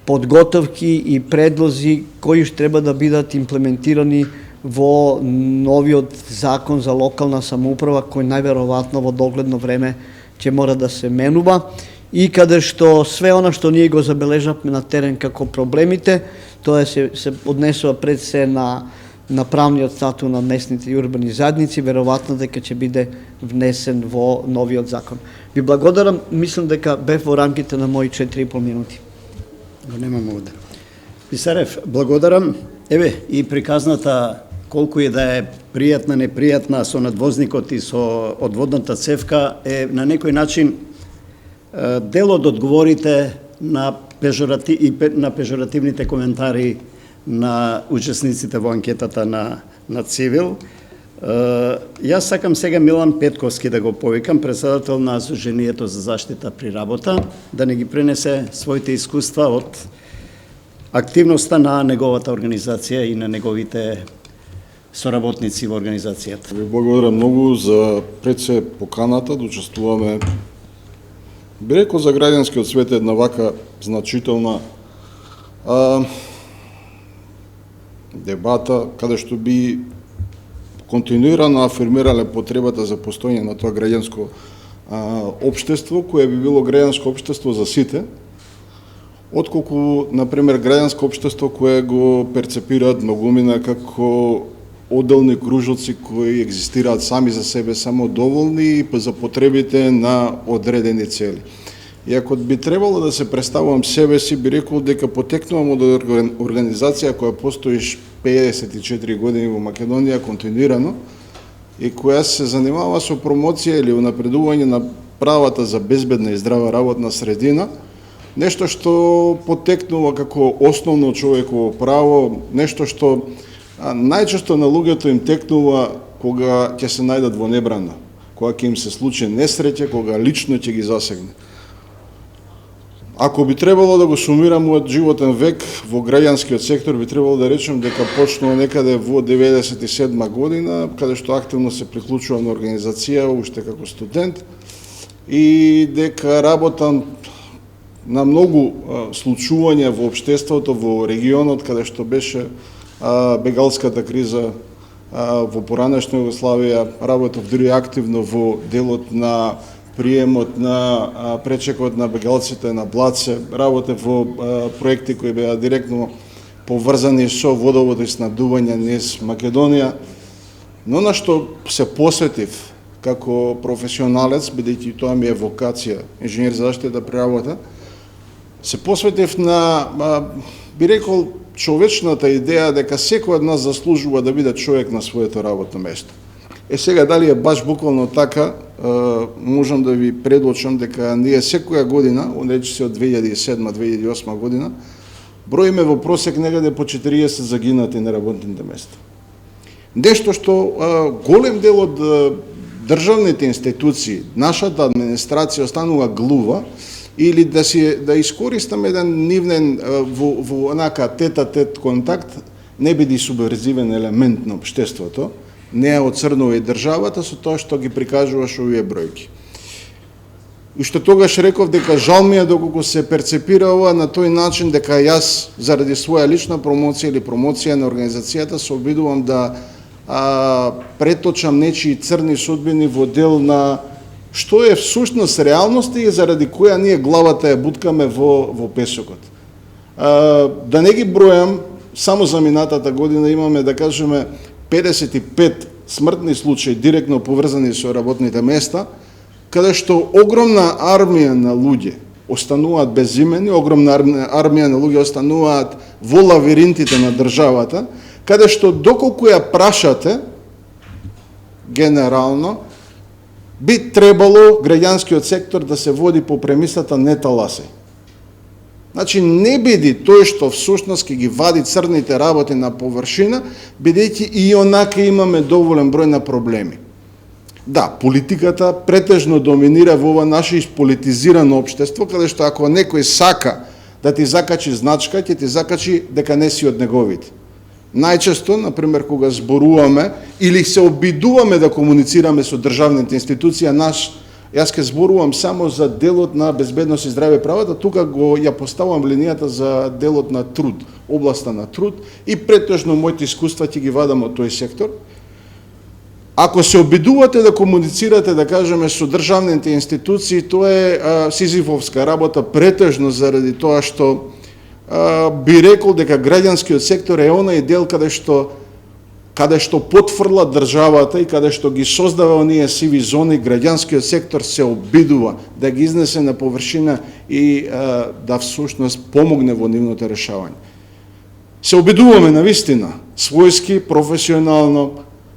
подготовки и предлози кои што треба да бидат имплементирани во новиот закон за локална самоуправа, кој најверојатно во догледно време ќе мора да се менува, и каде што све она што ние го забележавме на терен како проблемите, тоа се однесува пред се на правниот статут на местните и урбани заедници, веројатно дека ќе биде внесен во новиот закон. Ви благодарам, мислам дека бев во рамките на мои 4,5 минути. Го немам овде. Писарев, благодарам. Еве, и приказната, колку е да е пријатна, непријатна, со надвозникот и со одводната цевка, е на некој начин дел од одговорите на пежоративните коментари на учесниците во анкетата на Цивил. Јас сакам сега Милан Петковски да го повикам, председател на Сдруженијето за заштита при работа, да не ги пренесе своите искуства од активноста на неговата организација и на неговите соработници во организацијата. Ви благодарам многу за пред се поканата да учествуваме. Би рекол за граѓанскиот свет една вака значителна дебата, каде што би континуирано афирмирале потребата за постојање на тоа граѓанско општество, кое би било граѓанско општество за сите, отколку, например, граѓанско општество кое го перцепираат многумина како одделни кружоци кои екзистираат сами за себе, самодоволни и за потребите на одредени цели. И ако би требало да се представувам себе си, би рекол дека потекнувам од организација која постои 54 години во Македонија континуирано и која се занимава со промоција или унапредување на правата за безбедна и здрава работна средина, нешто што потекнува како основно човеково право, нешто што најчесто на луѓето им текнува кога ќе се најдат во небрана, кога ќе им се случи несреќа, кога лично ќе ги засегне. Ако би требало да го сумирам мојот животен век во граѓанскиот сектор, би требало да речем дека почнува некаде во 97 година, каде што активно се приклучувам на организација уште како студент и дека работам на многу случувања во општеството, во регионот, каде што беше бегалската криза во поранешна Југославија, работев дури активно во делот на приемот на пречекот на бегалците на Блаце, работев во проекти кои беа директно поврзани со водовод и снабдување низ Македонија, но на што се посветив како професионалец, бидејќи тоа ми е вокација, инженер за заштита при работа, се посветив на, би рекол, човечната идеја дека секој од нас заслужува да биде човек на своето работно место. Сега, дали е баш буквално така, можам да ви предлочам дека ние секоја година, речиси од 2007-2008 година, броиме во просек некаде по 40 загинати на работните места. Нешто што голем дел од државните институции, нашата администрација останува глува или да искористам еден нивнен во онака тет-а-тет контакт, не биде субверзивен елемент на општеството, не ја оцрнува и државата со тоа што ги прикажуваш овие бројки. И што тогаш реков дека жал ми е доколку се перцепира ова на тој начин дека јас заради своја лична промоција или промоција на организацијата се обидувам да преточам нечии црни судбини во дел на што е всушност реалноста и заради која ние главата ја буткаме во песокот. Да не ги бројам, само за минатата година имаме, да кажеме, 55 смртни случаи директно поврзани со работните места, каде што огромна армија на луѓе остануваат безимени, огромна армија на луѓе остануваат во лавиринтите на државата, каде што доколку ја прашате, генерално, би требало граѓанскиот сектор да се води по премисата не таласај. Значи, не биди тој што всушност ќе ги вади црните работи на површина, бидејќи и онака имаме доволен број на проблеми. Да, политиката претежно доминира во ова наше исполитизирано општество, каде што ако некој сака да ти закачи значка, ќе ти закачи дека не си од неговите. Најчесто, например, кога зборуваме или се обидуваме да комуницираме со државните институции, јас ќе зборувам само за делот на безбедност и здравје правата, тука ја поставувам линијата за делот на труд, областа на труд и претежно моите искуства ќе ги вадам од тој сектор. Ако се обидувате да комуницирате, да кажеме, со државните институции, тоа е сизифовска работа претежно заради тоа што би рекол дека граѓанскиот сектор е онај дел каде што потфрла државата и каде што ги создава оние сиви зони, граѓанскиот сектор се обидува да ги изнесе на површина и да всушност помогне во нивното решавање. Се обидуваме навистина, својски, професионално,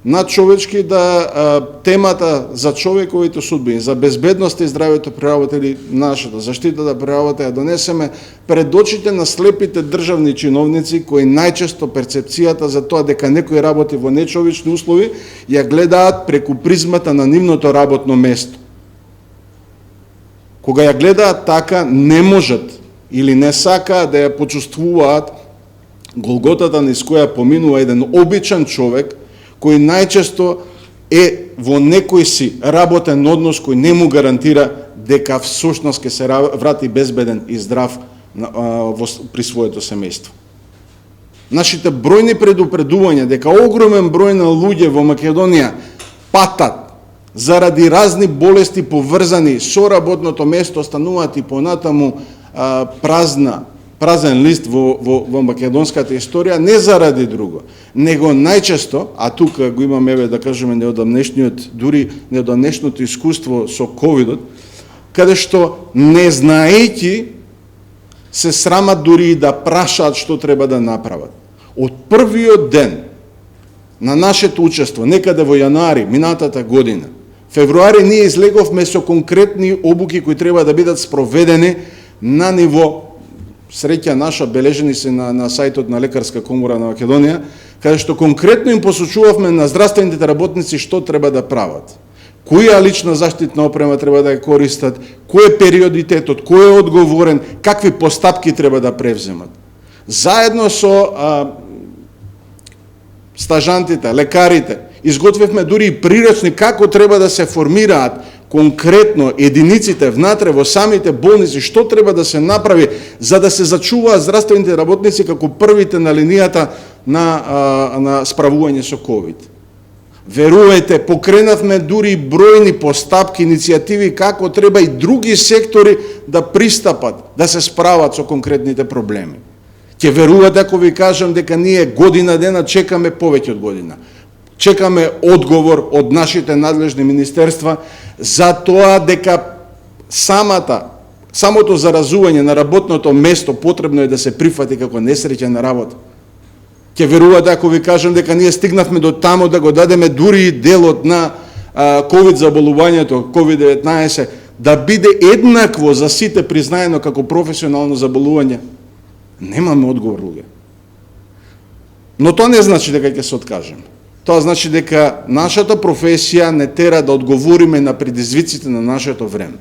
надчовечки да темата за човековите судбини, за безбедноста и здравјето при работа или нашата заштитата при работа ја донесеме пред очите на слепите државни чиновници кои најчесто перцепцијата за тоа дека некој работи во нечовечни услови ја гледаат преку призмата на нивното работно место. Кога ја гледаат така, не можат или не сакаат да ја почувствуваат голготата низ која поминува еден обичен човек кој најчесто е во некој си работен однос кој не му гарантира дека всушност ќе се врати безбеден и здрав при своето семејство. Нашите бројни предупредувања дека огромен број на луѓе во Македонија патат заради разни болести поврзани со работното место, остануваат и понатаму празен лист во македонската историја, не заради друго, него најчесто, а тука го имаме, да кажеме, дури неодамнешното искуство со ковидот, каде што не знаејќи се срамат дури и да прашаат што треба да направат. Од првиот ден на нашето учество, некаде во јануари минатата година, февруари ние излеговме со конкретни обуки кои треба да бидат спроведени на ниво, среќа наша, бележени се на сајтот на Лекарска комора на Македонија, каде што конкретно им посочувавме на здравствените работници што треба да прават. Која лична заштитна опрема треба да ја користат, кој е периодитетот, кој е одговорен, какви постапки треба да превземат. Заедно со стажантите, лекарите, изготвивме дури и прирачни како треба да се формираат конкретно единиците внатре во самите болници, што треба да се направи за да се зачуваат здравствените работници како првите на линијата на справување со ковид. Верувајте, покренавме дури бројни постапки, иницијативи како треба и други сектори да пристапат, да се справат со конкретните проблеми. Ќе верувате ако ви кажам дека ние година дена чекаме повеќе од година. Чекаме одговор од нашите надлежни министерства за тоа дека самото заразување на работното место потребно е да се прифати како несреќена работа. Ќе верувате ако ви кажам дека ние стигнавме до тамо да го дадеме дури и делот на ковид заболувањето, COVID-19, да биде еднакво за сите признаено како професионално заболување. Немаме одговор, луѓе. Но тоа не значи дека ќе се откажеме. Тоа значи дека нашата професија не тера да одговориме на предизвиците на нашето време.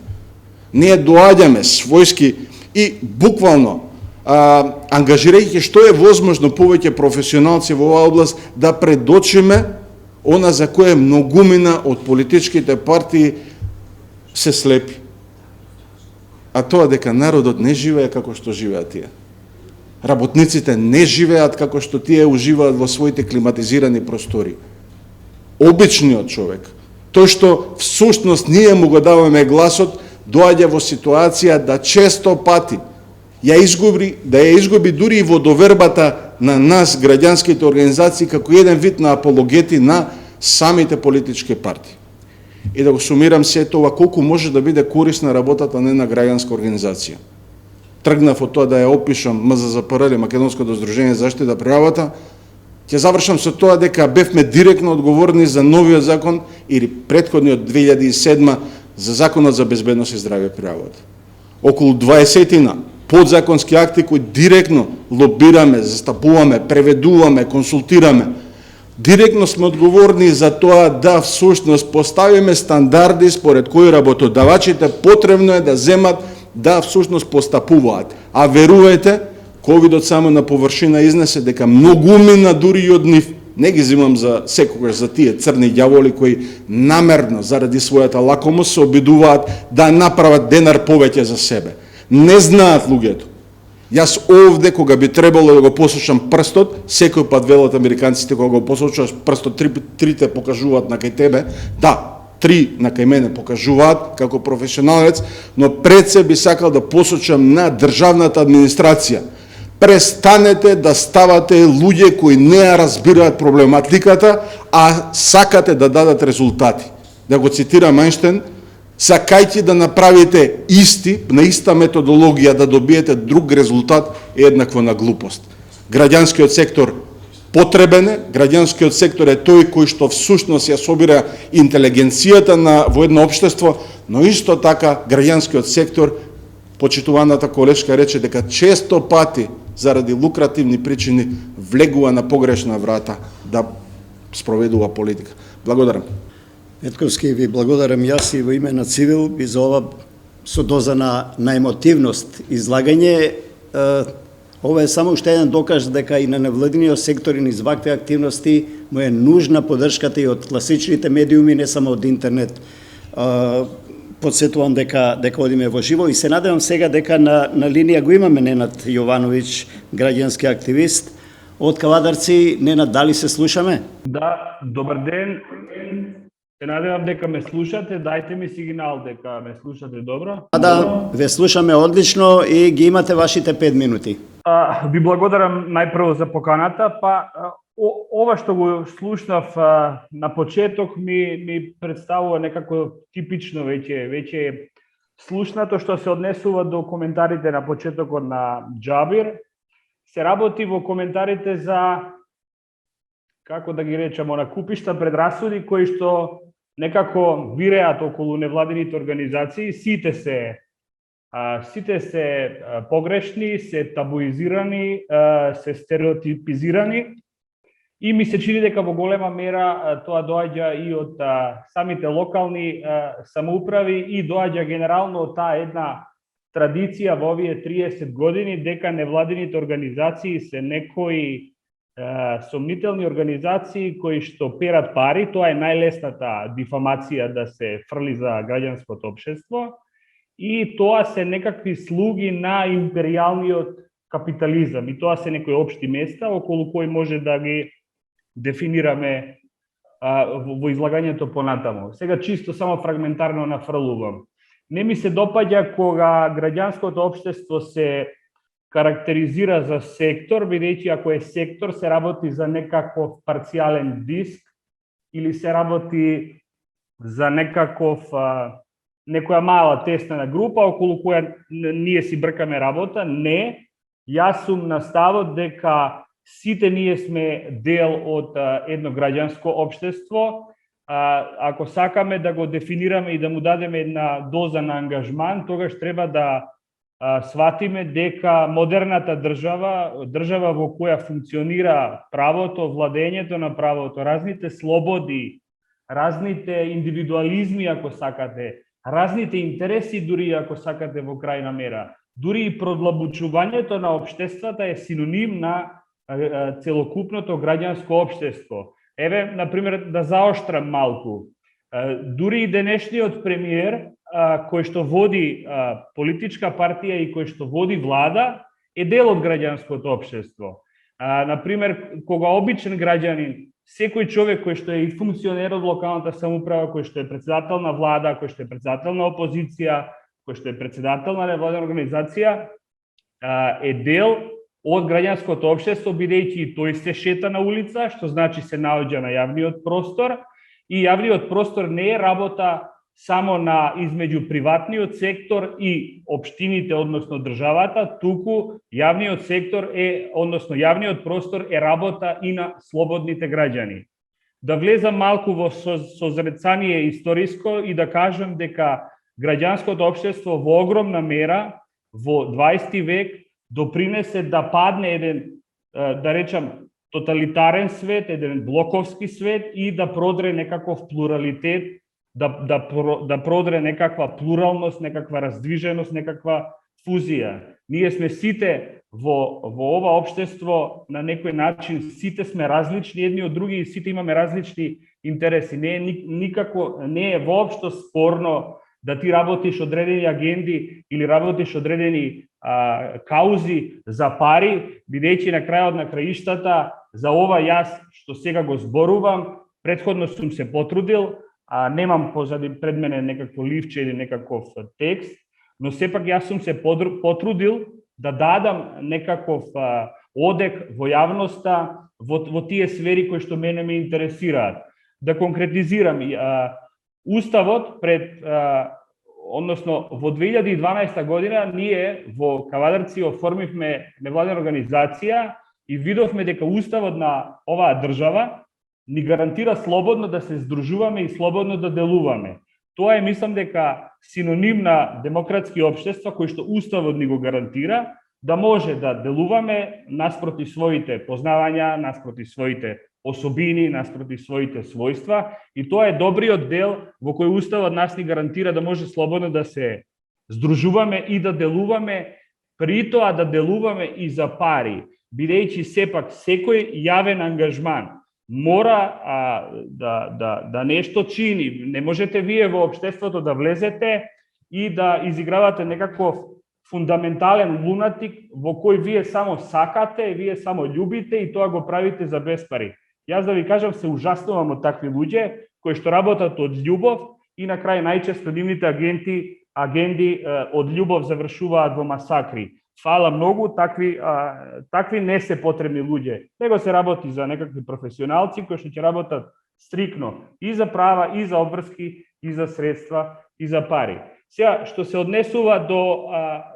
Ние доаѓаме својски и буквално ангажирајќи што е возможно повеќе професионалци во оваа област да предочиме она за кое многумина од политичките партии се слепи. А тоа дека народот не живее како што живеат тие. Работниците не живеат како што тие уживаат во своите климатизирани простори. Обичниот човек, тој што всушност ние му го даваме гласот, доаѓа во ситуација да често пати ја изгуби дури и во довербата на нас, граѓанските организации, како еден вид на апологети на самите политички партии. И да го сумирам сето ова, колку може да биде корисна работата на една граѓанска организација. Тргнав од тоа да ја опишам МЗЗПР, Македонското здружение за заштита приравата, ќе завршам со тоа дека бевме директно одговорни за новиот закон или претходниот 2007 за законот за безбедност и здравје при работа. Околу 20 подзаконски акти кои директно лобираме, застапуваме, преведуваме, консултираме. Директно сме одговорни за тоа да всушност поставиме стандарди според кои работодавачите потребно е да земат да всушност постапуваат. А верувајте, ковидот само на површина изнесе дека многумина дури и од нив, не ги зимам за секогаш за тие црни ѓаволи кои намерно заради својата лакомост се обидуваат да направат денар повеќе за себе. Не знаат луѓето. Јас овде кога би требало да го посочам прстот, секој пат велат американците кога го посочуваш прстот, трите покажуваат на кај тебе. Да, 3 на кај мене покажуваат како професионалец, но пред се би сакал да посочам на државната администрација. Престанете да ставате луѓе кои не ја разбираат проблематиката, а сакате да дадат резултати. Да го цитирам Ајнштен, сакајќи да направите на иста методологија да добиете друг резултат е еднакво на глупост. Граѓанскиот сектор потребен е, граѓанскиот сектор е тој кој што всушност ја собира интелигенцијата во едно општество, но исто така граѓанскиот сектор, почитуваната колешка рече дека често пати заради лукративни причини влегува на погрешна врата да спроведува политика. Благодарам. Петковски, ви благодарам јас и во име на Цивил и за ова со доза на емотивност излагање. Ова е само уште еден доказ дека и на невладиниот сектор и низ вакви активности му е нужна поддршката и од класичните медиуми, не само од интернет. Подсетувам дека одиме во живо и се надевам сега дека на линија го имаме Ненад Јовановиќ, граѓански активист од Кавадарци. Ненад, дали се слушаме? Да, добар ден. Се надевам дека ме слушате, дајте ми сигнал дека ме слушате добро. Да, ве слушаме одлично и ги имате вашите 5 минути. Ви благодарам најпрво за поканата, ова што го слушнав на почеток ми представува некако типично веќе слушнато што се однесува до коментарите на почетокот на Џабир. Се работи во коментарите за, како да ги речам, на купишта предрасуди кои што некако виреат околу невладините организации. Сите се погрешни, се табуизирани, се стереотипизирани и ми се чини дека во голема мера тоа доаѓа и од самите локални самоуправи и доаѓа генерално од таа една традиција во овие 30 години дека невладините организации се некои сомнителни организации кои што перат пари. Тоа е најлесната дифамација да се фрли за граѓанското општество и тоа се некакви слуги на империјалниот капитализам и тоа се некои општи места околу кои може да ги дефинираме во излагањето понатаму. Сега чисто само фрагментарно нафрлувам. Не ми се допаѓа кога граѓанското општество се карактеризира за сектор, бидејќи ако е сектор се работи за некаков парцијален диск или се работи за некоја мала теснена група околу која ние си бркаме работа. Не, јас сум на ставот дека сите ние сме дел од едно граѓанско општество. Ако сакаме да го дефинираме и да му дадеме една доза на ангажман, тогаш треба да сватиме дека модерната држава во која функционира правото, владењето на правото, разните слободи, разните индивидуализми, ако сакате, разните интереси, дури ако сакате во крајна мера, дури и продлабочувањето на општествата е синоним на целокупното граѓанско општество. Еве, например, да заоштрам малку. Дури и денешниот премиер, кој што води политичка партија и кој што води влада, е дел од граѓанското општество. Например, кога обичен граѓанин, секој човек кој што е и функционер од локалната самоуправа, кој што е председател на влада, кој што е председател на опозиција, кој што е председател на невладена организација, е дел од граѓанското општество, бидејќи и тој се шета на улица, што значи се наоѓа на јавниот простор, и јавниот простор не е работа само на измеѓу приватниот сектор и општините, односно државата, туку јавниот сектор односно јавниот простор е работа и на слободните граѓани. Да влезам малку во созрецание историско и да кажам дека граѓанското општество во огромна мера во 20 век допринесе да падне еден, да речам, тоталитарен свет, еден блоковски свет и да продре некаков плуралитет, да продре некаква плуралност, некаква раздвиженост, некаква фузија. Ние сме сите во ова општество на некој начин, сите сме различни едни од други и сите имаме различни интереси. Не е воопшто спорно да ти работиш одредени агенди или работиш одредени каузи за пари, бидејќи на крајот на краиштата за ова јас што сега го зборувам, претходно сум се потрудил, немам позади пред мене некакво ливче или некаков текст, но сепак јас сум се потрудил да дадам некаков одек во јавноста во тие сфери кои што мене ме интересираат. Да конкретизирам, Уставот односно во 2012 година ние во Кавадарци оформивме невладена организација и видовме дека Уставот на оваа држава ни гарантира слободно да се здружуваме и слободно да делуваме. Тоа е, мислам дека, синоним на демократски општества кои што Уставот ни го гарантира, да може да делуваме наспроти своите познавања, наспроти своите особини, наспроти своите својства, и тоа е добриот дел во кој Уставот нас ни гарантира да може слободно да се здружуваме и да делуваме, при тоа да делуваме и за пари, бидејќи сепак секој јавен ангажман мора да нешто чини. Не можете вие во општеството да влезете и да изигравате некаков фундаментален лунатик во кој вие само сакате, вие само љубите и тоа го правите за без пари. Јас да ви кажам, се ужаснувам од такви луѓе кои што работат од љубов и на крај најчесто нивните агенди од љубов завршуваат во масакри. Фала многу, такви не се потребни луѓе. Него се работи за некакви професионалци кои што ќе работат стрикно и за права, и за обврски, и за средства, и за пари. Сега, што се однесува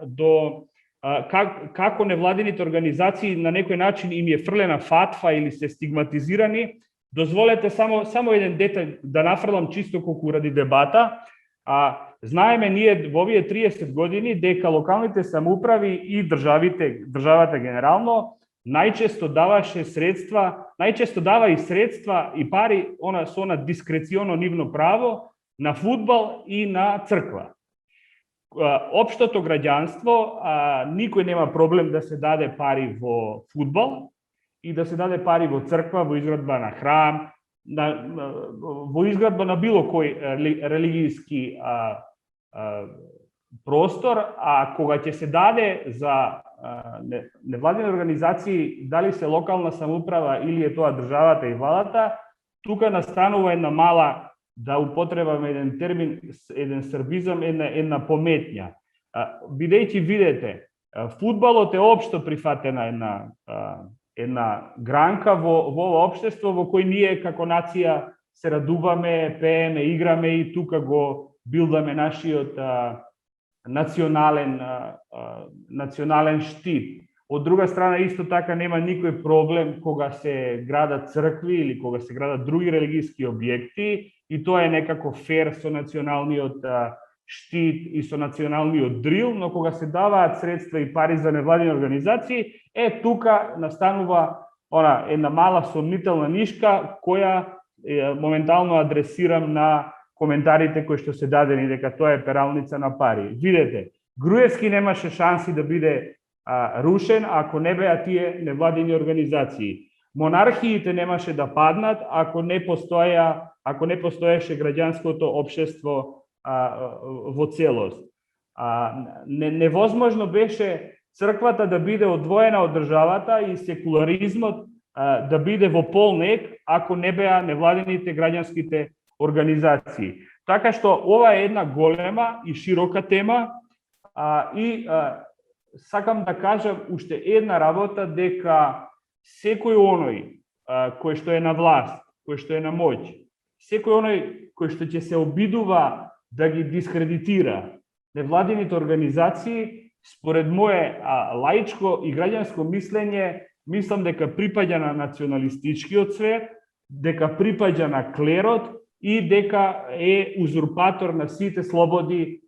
до како невладините организации на некој начин им е фрлена фатва или се стигматизирани, дозволете само еден детај да нафрлам чисто колку ради дебата. Знаеме ние во овие 30 години дека локалните самоуправи и државата генерално најчесто дава и средства и пари со она дискреционо нивно право на фудбал и на црква. Општото граѓанство, никој нема проблем да се даде пари во фудбал и да се даде пари во црква, во изградба на храм, во изградба на било кој религијски простор, а кога ќе се даде за невладени организации, дали се локална самоуправа или е тоа државата и владата, тука настанува една мала, да употребаме еден термин, еден србизам, една пометња. Бидејќи видете, фудбалот е општо прифатена една гранка во ова општество во кој ние како нација се радуваме, пееме, играме и тука го билдаме нашиот национален штит. Од друга страна, исто така нема никој проблем кога се градат цркви или кога се градат други религијски објекти и тоа е некако фер со националниот штит и со националниот дрил, но кога се даваат средства и пари за невладини организации, тука настанува една мала сомнителна нишка која моментално адресирам на коментарите кои што се дадени дека тоа е пералница на пари. Видете, Груевски немаше шанси да биде рушен ако не беа тие невладини организации. Монархиите немаше да паднат ако не постоеше граѓанското општество во целост. Невозможно беше црквата да биде одвоена од државата и секуларизмот да биде во полнек ако не беа невладините граѓанските организации. Така што ова е една голема и широка тема и сакам да кажам уште една работа дека секој оној кој што е на власт, кој што е на моќ, секој оној кој што ќе се обидува да ги дискредитира невладините организации, според мое лаичко и граѓанско мислење, мислам дека припаѓа на националистичкиот свет, дека припаѓа на клерот и дека е узурпатор на сите слободи,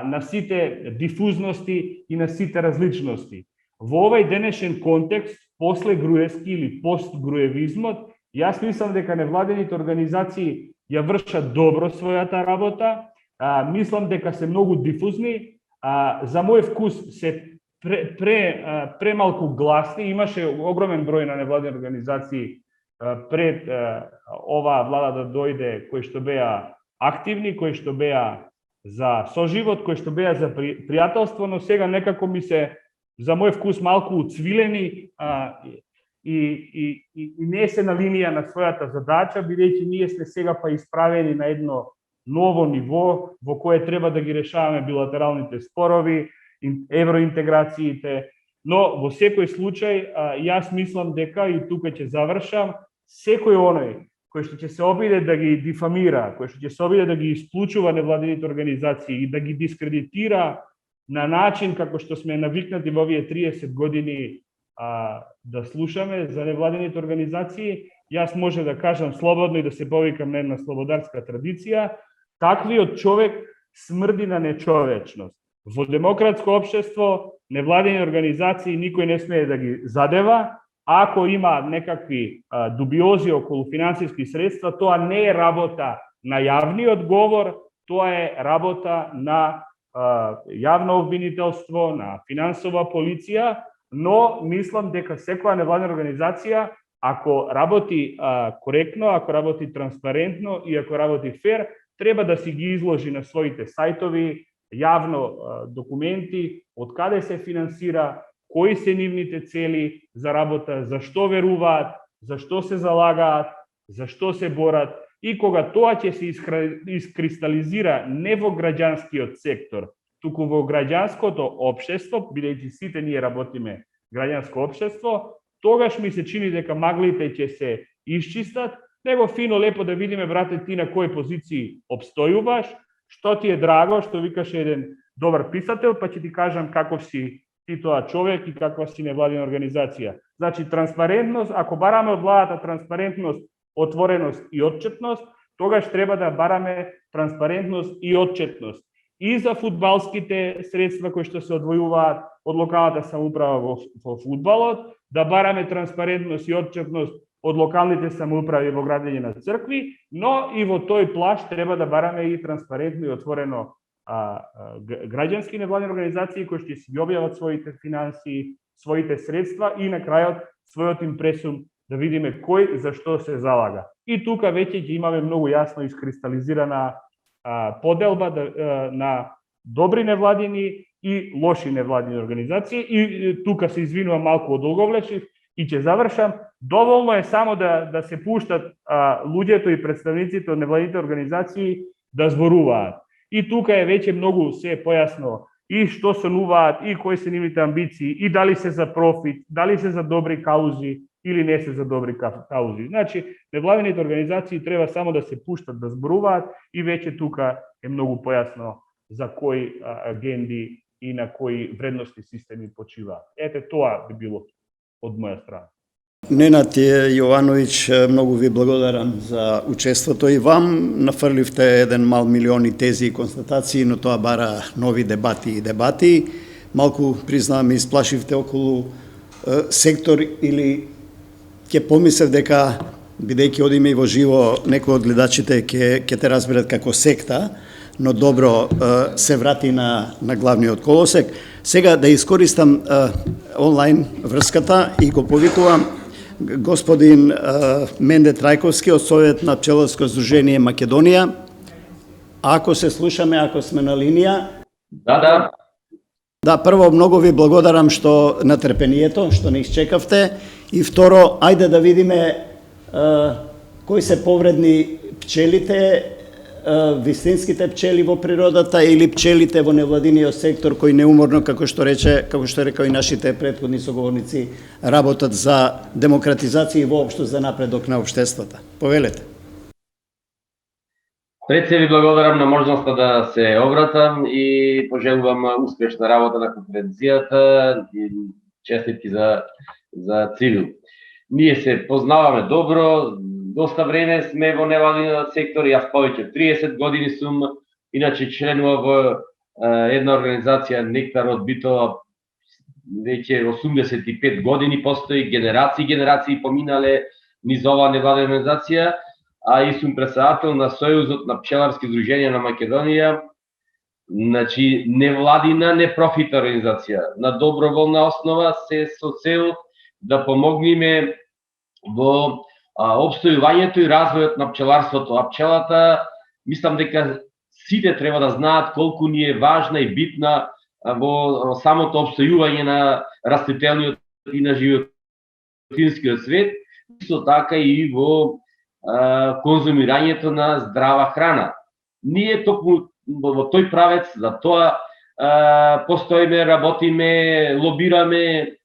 на сите дифузности и на сите различности. Во овој денешен контекст, после Груевски или пост-груевизмот, јас мислам дека невладените организации ја вршат добро својата работа, мислам дека се многу дифузни, за мој вкус се премалку гласни, имаше огромен број на невладени организации пред оваа влада да дојде, кои што беа активни, кои што беа за соживот, кои што беа за пријателство, но сега некако ми се, за мој вкус, малку уцвилени и не се на линија на својата задача, бидејќи ние сме сега па исправени на едно ново ниво во кое треба да ги решаваме билатералните спорови, евроинтеграциите, но во секој случај јас мислам дека, и тука ќе завршам, секој оној кој што ќе се обиде да ги дифамира, кој што ќе се обиде да ги исклучува невладините организации и да ги дискредитира на начин како што сме навикнати во овие 30 години да слушаме за невладините организации, јас може да кажам слободно и да се повикам на една слободарска традиција, таквиот човек смрди на нечовечност. Во демократско општество, невладини организации никој не смее да ги задева. Ако има некакви дубиози околу финансиски средства, тоа не е работа на јавниот говор, тоа е работа на јавно обвинителство, на финансова полиција, но мислам дека секоја невладина организација, ако работи коректно, ако работи транспарентно и ако работи фер, треба да си ги изложи на своите сајтови јавно документи, од каде се финансира, кои се нивните цели за работа, зашто веруваат, зашто се залагаат, зашто се борат, и кога тоа ќе се искристализира не во граѓанскиот сектор, туку во граѓанското општество, бидејќи сите ние работиме граѓанско општество, тогаш ми се чини дека маглите ќе се исчистат, него фино лепо да видиме, брате, ти на кои позиции обстојуваш, што ти е драго, што викаше еден добар писател, па ќе ти кажам каков си ти тоа човек и каква си невладина организација. Значи, транспарентност, ако бараме од владата транспарентност, отвореност и отчетност, тогаш треба да бараме транспарентност и отчетност. И за фудбалските средства кои што се одвојуваат од локалната самоуправа во фудбалот, да бараме транспарентност и отчетност од локалните самоуправи во градење на цркви, но и во тој плаш треба да бараме и транспарентно и отворено граѓански невладини организации кои ќе си ги објават своите финанси, своите средства и на крајот својот импресум да видиме кој за што се залага. И тука веќе ќе имаме многу јасно искристализирана поделба на добри невладини и лоши невладини организации. И тука се извинувам малку одолговлечив и ќе завршам. Доволно е само да се пуштат луѓето и представниците од невладините организации да зборуваат. И тука е веќе многу се појасно и што сонуваат, и кои се нивните амбиции, и дали се за профит, дали се за добри каузи или не се за добри каузи. Значи, невладините организации треба само да се пуштат да зборуваат и веќе тука е многу појасно за кои агенди и на кои вредности системи почиваат. Ете, тоа би било од моја страна. Ненад Јовановиќ, многу ви благодарам за учеството и вам. Нафрливте еден мал милиони тези и констатации, но тоа бара нови дебати. Малку, признавам, исплашивте околу сектор или ќе помислев дека, бидејќи одиме и во живо, некои од гледачите ќе те разберат како секта, но добро се врати на главниот колосек. Сега да искористам онлайн врската и го повикувам господин Менде Трајковски од Совет на пчеларско здружение Македонија. Ако се слушаме, ако сме на линија. Да. Да, прво, многу ви благодарам што на трпението, што не изчекавте. И второ, ајде да видиме кои се повредни пчелите, вистинските пчели во природата или пчелите во невладиниот сектор кои неуморно, како што рекао и нашите претходни соговорници, работат за демократизација и воопшто за напредок на општеството. Повелете. Пред се ви благодарам на можноста да се обратам и пожелувам успешна работа на конференцијата и честитки за Цивил. Ние се познаваме добро, доста време сме во невладиниот сектор, јас повеќе 30 години сум, иначе членувам во една организација Нектар од Битола, веќе 85 години постои, генерации поминале низ оваа невладина организација, а и сум председател на Сојузот на пчеларски здруженија на Македонија, значи невладина непрофитна организација, на доброволна основа се со цел да помогнеме во обстојувањето и развојот на пчеларството. А пчелата, мислам дека сите треба да знаат колку ни е важна и битна во самото обстојување на растителниот и на животинскиот свет, исто така и во конзумирањето на здрава храна. Ние токму во тој правец, за тоа постоиме, работиме, лобираме,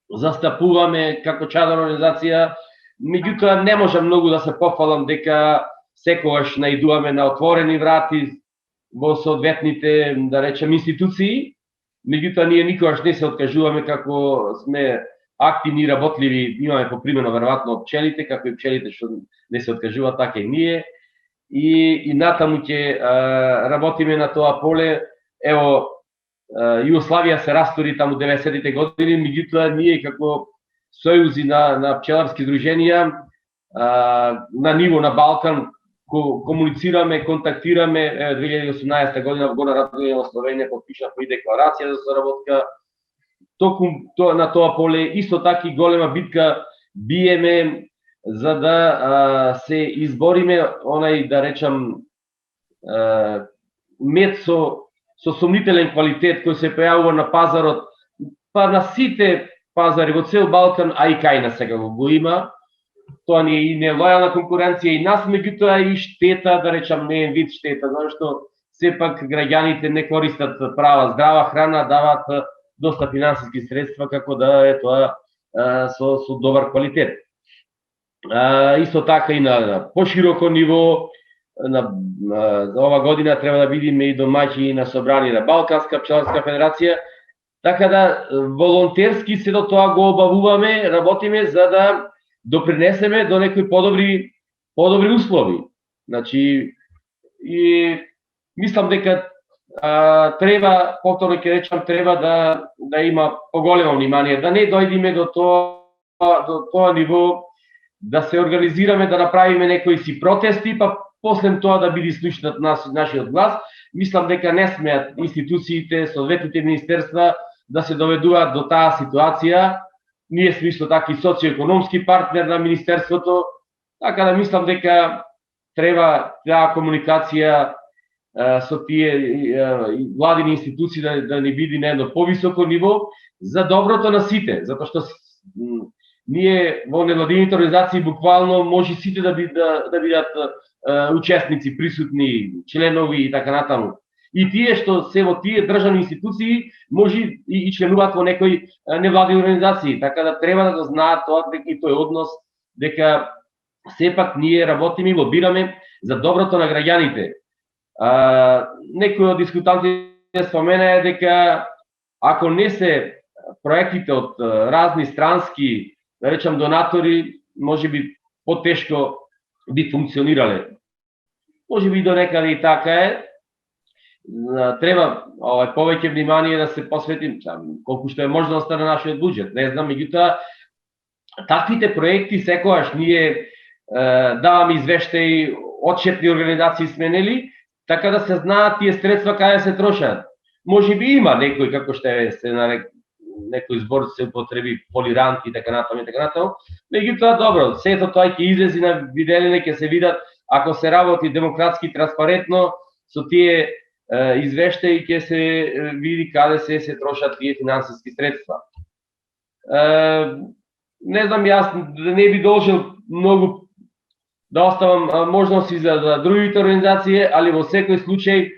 застапуваме како чадар организација. Меѓутоа не можам многу да се пофалам дека секогаш наидуваме на отворени врати во соодветните, да речем, институции. Меѓутоа ние никогаш не се откажуваме, како сме активни и работливи, имаме попримено веројатно пчелите, како и пчелите што не се откажуваат, така и ние. И натаму ќе работиме на тоа поле. Ево, Југославија се растори таму 90-тите години, меѓутоа ние како сојузи на пчеларски здруженија на ниво на Балкан комуницираме, контактираме. 2018 година во Горна Радовина во Словенија подпишавме и декларација за соработка. Токму на тоа поле исто така и голема битка биеме за да се избориме онај, да речам, мед со сомнителен квалитет кој се појавува на пазарот, па на сите пазари во цел Балкан, а и кај нас сега го има. Тоа ни е и нелојална конкуренција и нас, меѓутоа и штета, да речам, не е вид штета, зашто сепак граѓаните не користат права здрава храна, даваат доста финансиски средства како да е тоа со добар квалитет. Исто така и на пошироко ниво, ова година треба да видиме и домаќини на собрание на Балканска пчеларска федерација, така да волонтерски се до тоа го обавуваме, работиме за да допринесеме до некои подобри услови. Значи, и мислам дека треба, повторно ќе речам, треба да има поголемо внимание, да не дојдеме до тоа ниво, да се организираме, да направиме некои си протести, па после тоа да биде слушнат нашиот глас. Мислам дека не смеат институциите, соодветните министерства да се доведуваат до таа ситуација. Ние сме исто така и социоекономски партнер на министерството, така да мислам дека треба таа комуникација со тие владини институции да не биде на едно повисоко ниво за доброто на сите, затоа што ние во невладините организации буквално може сите да бидат учесници, присутни, членови и така натаму. И тие што се во тие државни институции може и членуваат во некои невладини организации, така да треба да го знаат тоа и тој однос дека сепак ние работиме и лобираме за доброто на граѓаните. Некој од дискутантите спомена е дека ако не се проектите од разни странски да речам, донатори, може би потешко би функционирале. Може би до некаде и така е. Треба повеќе внимание да се посветим, колку што е можноста на нашиот буџет. Не знам, меѓутоа, таквите проекти секогаш ние даваме извештаи, отчетни организации сменели, така да се знаат тие средства каде се трошат. Може би има некој, како што се некој збор се употреби, полиранти и така натаму, меѓутоа добро, сето тоа ќе излези на виделине, ќе се видат, ако се работи демократски, транспарентно, со тие извештаи ќе се види каде се трошат тие финансиски средства. Не знам, јас не би должел многу да оставам можности за другите организации, али во секој случај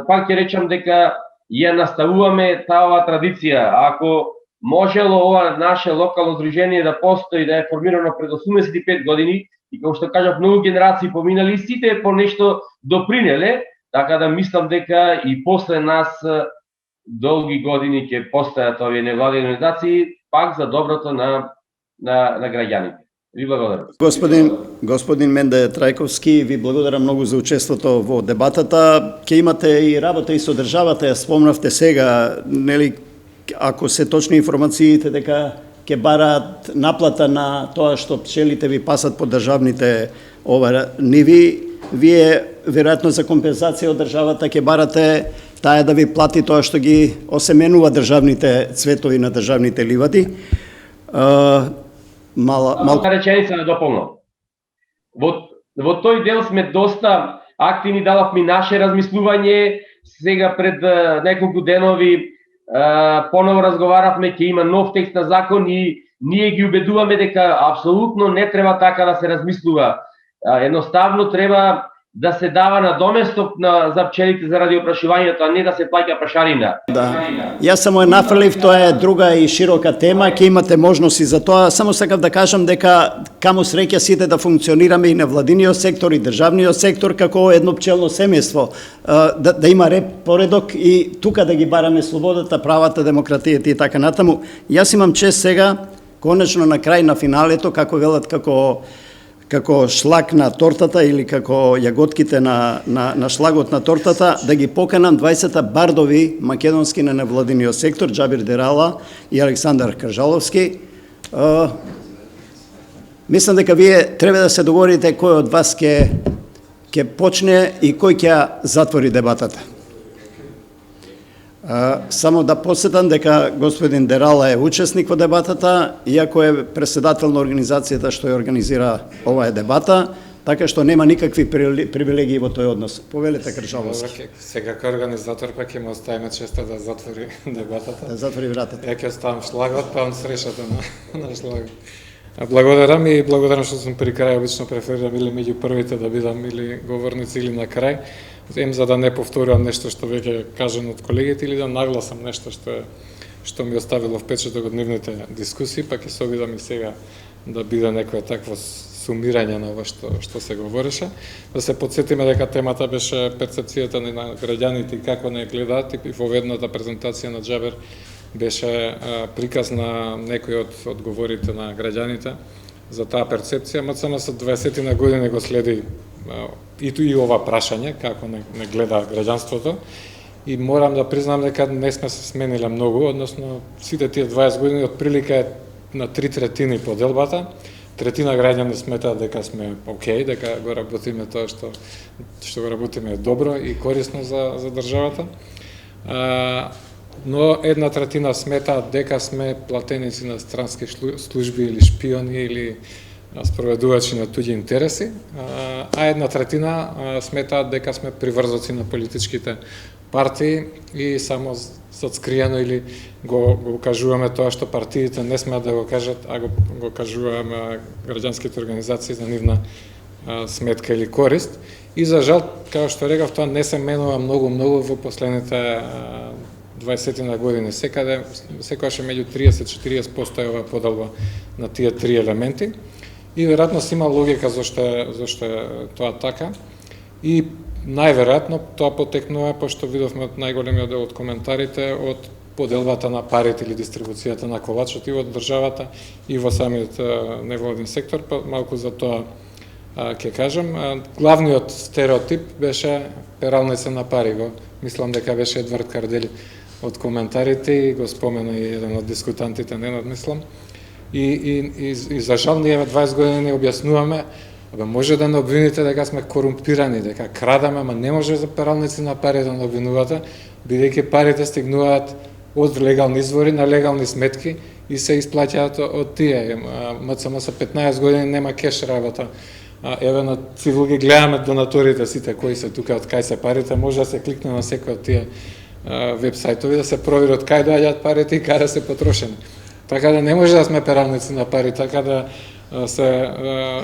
пак ќе речам дека ја наставуваме таа традиција. Ако можело ова наше локално здружение да постои, да е формирано пред 85 години, и како што кажав, многу генерации поминали, сите по нешто допринеле, така да мислам дека и после нас долги години ќе постојат овие невладини организации, пак за доброто на граѓаните. Ви благодарам. Господин Менде Трајковски, ви благодарам многу за учеството во дебатата. Ќе имате и работа и со државата, ја спомнавте сега, нели, ако се точни информациите дека ќе бараат наплата на тоа што пчелите ви пасат по државните ниви, вие веројатно за компензација од државата ќе барате таа да ви плати тоа што ги осеменува државните цветови на државните ливади. Малка реченица да дополнам. Во тој дел сме доста активни, дававме наше размислување, сега пред неколку денови поново разговаравме, ќе има нов текст на закон и ние ги убедуваме дека апсолутно не треба така да се размислува. Едноставно треба да се дава надоместок за пчелите заради опрашувањето, а не да се плаќа прашарина. Да. Јас само нафрлив, тоа е друга и широка тема, ќе имате можности за тоа. Само сакав да кажам дека каму среќа сите да функционираме и на владиниот сектор и државниот сектор како едно пчелно семејство, да има поредок и тука да ги бараме слободата, правата, демократијата и така натаму. Јас имам чест сега, конечно на крај на финалето, како велат, како шлак на тортата или како јаготките на шлагот на тортата, да ги поканам 20 бардови македонски на невладиниот сектор, Џабир Дерала и Александар Кржаловски. Мислам дека вие треба да се договорите кој од вас ќе почне и кој ќе затвори дебатата. Само да подсетам дека господин Дерала е учесник во дебатата, иако е председател на организацијата што ја организира оваа дебата, така што нема никакви привилегии во тој однос. Повелете, Кржаловски. Сега како организатор пак ќе му оставиме честа да затвори дебатата. Да затвори вратата. Ја ќе оставам шлагот, па он срешата на шлагот. Благодарам и благодарам што сум при крај, обично преферирам или меѓу првите да бидам или говорници или на крај, за да не повторувам нешто што веќе кажано од колегите или да нагласам нешто што ми оставило впечаток од нивните дискусии, па ќе се обидам и сега да биде некое такво сумирање на ова што се говореше. Да се подсетиме дека темата беше перцепцијата на граѓаните и како не гледаат, и во ведната презентација на Џабер беше приказ на некој од одговорите на граѓаните за таа перцепција. МЦМС 20 на години го следи и ова прашање, како не гледа граѓанството. И морам да признам дека не сме се смениле многу, односно сите тие 20 години отприлика е на 3/3 поделбата. Третина граѓани сметаат дека сме окей, дека го работиме тоа што го работиме добро и корисно за државата. Но 1/3 сметаат дека сме платеници на странски служби или шпиони или спроведувачи на туѓи интереси, а 1/3 сметаат дека сме приврзоци на политичките партии и само зацкриено или го кажуваме тоа што партиите не смеат да го кажат, а го кажуваме граѓанските организации за нивна сметка или корист. И за жал, како што рекав, тоа не се менува многу во последните 20 на години. Секогаш е меѓу 30-40% е ова поделба на тие три елементи. И веројатно има логика зашто е тоа така. И најверојатно тоа потекнува, пошто видовме од најголемиот дел од коментарите, од поделбата на парите или дистрибуцијата на колачот и во државата и во самиот невладин сектор, па малку за тоа ќе кажам. Главниот стереотип беше пералница на пари, мислам дека беше Едвард Кардели од коментарите и го спомена и еден од дискутантите, Ненад мислам. И за жал ние 20 години не објаснуваме, може да не обвините дека сме корумпирани, дека крадаме, ама не може за пералници на пари да не обвинувате, бидејќи парите стигнуваат од легални извори на легални сметки и се исплаќаат од тие. МЦМ со 15 години нема кеш работа. Еве на Цивил ги гледаме донаторите сите кои се тука, од кај се парите, може да се кликне на секој од тие вебсајтови да се провери од кај доаѓаат парите и каде се потрошени. Така да не може да сме пералници на пари, така да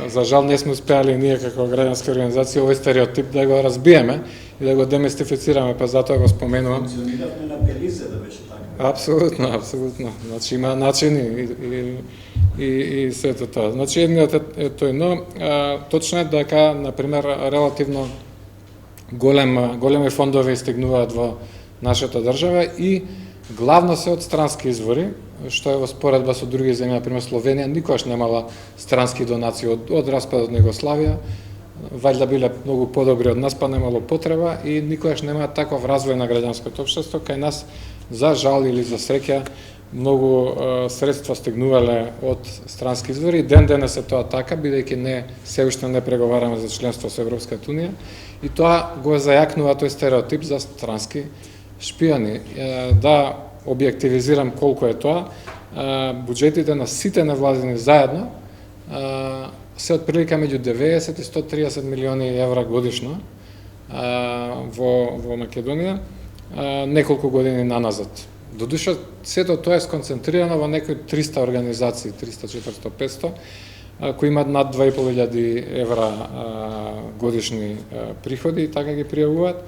за жал не сме успеали ние како граѓанска организација овој стереотип да го разбиеме и да го демистифицираме, па затоа го споменувам. Функциониравме на Белизе да беше така. Апсолутно. Значи има начини и сето тоа. Значи едниот е тој, но точно е дека на пример релативно големи фондови стигнуваат во нашата држава и главно се од странски извори, што е во споредба со други земји, например Словенија никогаш немала странски донации од распадот на Југославија, вајда биле многу подобри од нас, па немало потреба и никогаш нема таков развој на граѓанското општество. Кај нас, за жал или за среќа, многу средства стигнувале од странски извори. Ден денес е тоа така, бидејќи се уште не преговараме за членство со Европската унија и тоа го зајакнува тој стереотип за странски шпиони. Да објективизирам колку е тоа, буџетите на сите невладини заедно се отприлика меѓу 90 и 130 милиони евра годишно во Македонија, неколку години наназад. Додуша, сето тоа е сконцентрирано во некои 300 организации, 300, 400, 500, кои имаат над 2500 евра годишни приходи и така ги пријавуваат.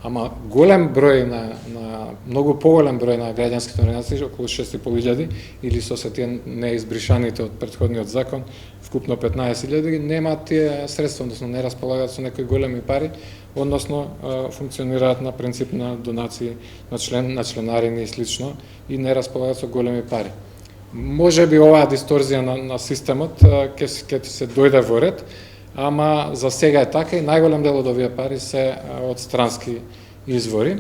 Ама голем број на многу поголем број на граѓанските организации, околу 6500 или со се тие неизбришаните од претходниот закон, вкупно 15.000, немаат тие средства, односно не располагаат со некои големи пари, односно функционираат на принцип на донации на членарини и слично и не располагаат со големи пари. Може би оваа дисторзија на системот ќе се дојде во ред, ама за сега е така и најголем дел од овие пари се од странски извори.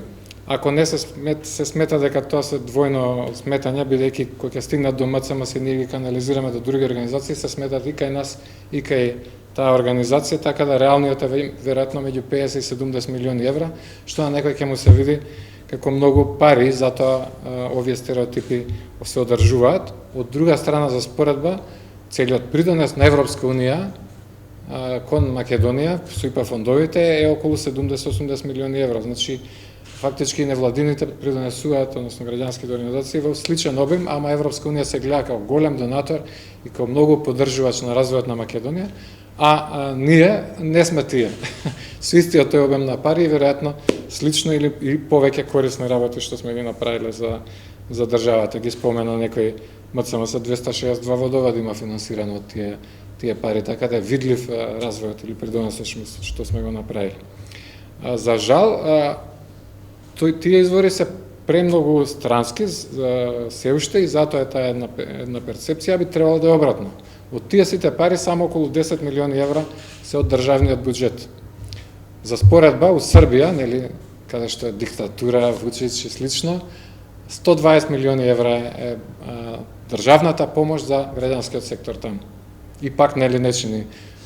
Ако не се смета дека тоа се двојно сметање, бидејќи кога ќе стигнат до МЦМ се ние ги канализираме до други организации, се сметат и кај нас и кај таа организација, така да реалниот е веројатно меѓу 50 и 70 милиони евра, што на некој ќе му се види како многу пари, затоа овие стереотипи се одржуваат. Од друга страна, за споредба, целиот придонес на Европска унија кон Македонија, со ИПА фондовите, е околу 70-80 милиони евра. Значи, фактички невладините придонесуваат, односно граѓанските организации, во сличен обим, ама Европска унија се гледа како голем донатор и како многу поддржувач на развојот на Македонија, а ние не сме тие. Со истиот тој обем на пари, веројатно слично или и повеќе корисни работи што сме ги направиле за државата. Ги спомена некој МЦМ со 262 водоводи има финансирано од тие пари, така да е видлив развојот или придонесот што сме го направили. За жал, тие извори се премногу странски се уште и затоа е таа една перцепција, би требало да е обратно. Од тие сите пари само околу 10 милиони евра се од државниот буџет. За споредба, у Србија, нели, каде што е диктатура, Вучич и слично, 120 милиони евра е државната помош за граѓанскиот сектор таму. И пак нели не чини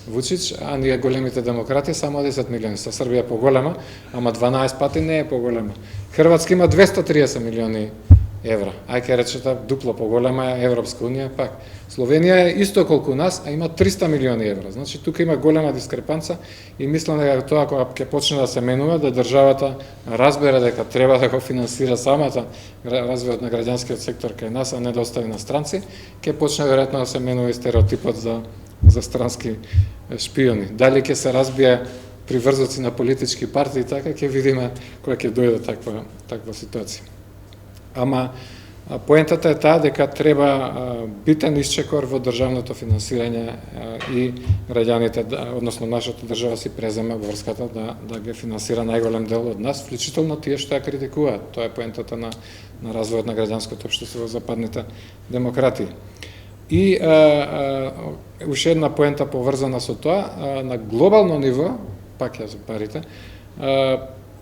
Вучич, а ние големите демократи само 10 милиони. Са Србија поголема, ама 12 пати не е поголема. Хрватска има 230 милиони евра. Ај ке речете дупло поголема е Европска унија пак. Словенија е исто колку нас, а има 300 милиони евра. Значи тука има голема дискрепанца и мислам дека тоа кога ќе почне да се менува, да државата разбере дека треба да го финансира самата развојот на граѓанскиот сектор кај нас, а не да остави на странци, ќе почне веројатно да се менува и стереотипот за странски шпиони. Дали ќе се разбие приврзоци на политички партии, така ќе видиме кога ќе дојде таква ситуација. Ама Поентата е таа дека треба битен исчекор во државното финансирање и граѓаните, односно нашата држава си презема врската да ги финансира најголем дел од нас, вклучително тие што ја критикуваат. Тоа е поентата на развојот на граѓанското општество во западните демократии. И уште една поента поврзана со тоа, на глобално ниво, пак ја за парите,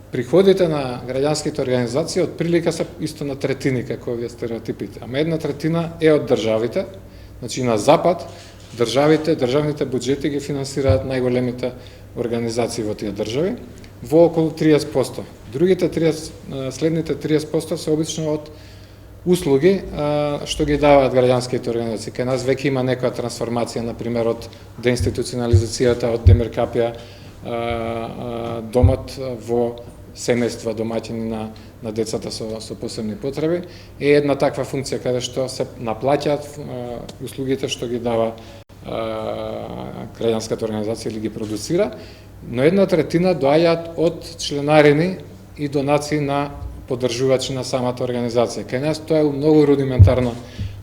приходите на граѓанските организации од прилика се исто на третини, како овие стереотипите. Ама една третина е од државите, значи на запад, државните буџети ги финансираат најголемите организации во тие држави, во околу 30%. Другите следните 30% се обично од услуги што ги даваат граѓанските организации. Кај нас веќе има некоја трансформација, например, од деинституционализацијата, од демеркапија, домот во семејства, домаќини на децата со посебни потреби, е една таква функција каде што се наплаќаат услугите што ги дава граѓанската организација или ги продуцира, но една третина доаѓаат од членарини и донации на поддржувачи на самата организација. Кај нас тоа е многу рудиментарна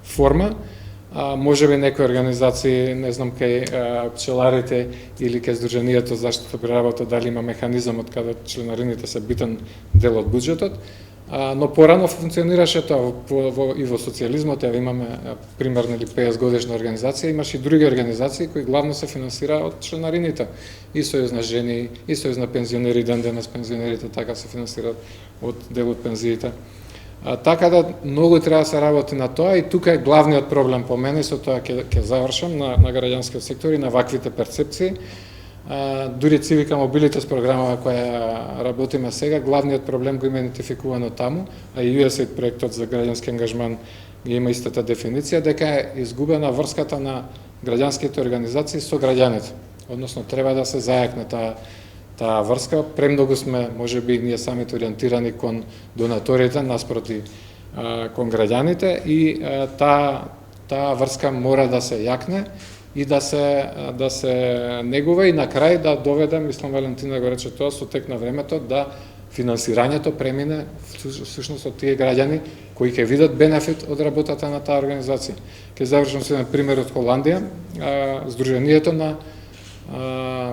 форма. Може би некои организации, не знам, кај пчеларите или кај Сдруженијето за заштита при работа, дали има механизам од каде членарините се битен дел од буџетот, но порано функционираше тоа и во социјализмот. Имаме пример, 50 годишна организација, имаше и други организации кои главно се финансира од членарините. И Сојуз на жени, и Сојуз на пензионери, ден денес пензионерите така се финансираат од дел од пензиите. Така да многу треба да се работи на тоа, и тука е главниот проблем по мене, со тоа ќе завршам, на граѓанскиот сектор и на ваквите перцепции. Дури Civica Mobilitas програмава која работиме сега, главниот проблем го има идентификувано таму, а и USAID проектот за граѓански ангажман ги има истата дефиниција, дека е изгубена врската на граѓанските организации со граѓаните. Односно, треба да се зајакне таа врска. Премногу сме, можеби, ние самите ориентирани кон донаторите, наспроти кон граѓаните, и таа врска мора да се јакне и да се негува, и на крај да доведе, мислам Валентина го рече тоа, со тек на времето, да финансирањето премине всушност од тие граѓани кои ќе видат бенефит од работата на таа организација. Ќе завршам со еден пример од Холандија. Сдруженијето на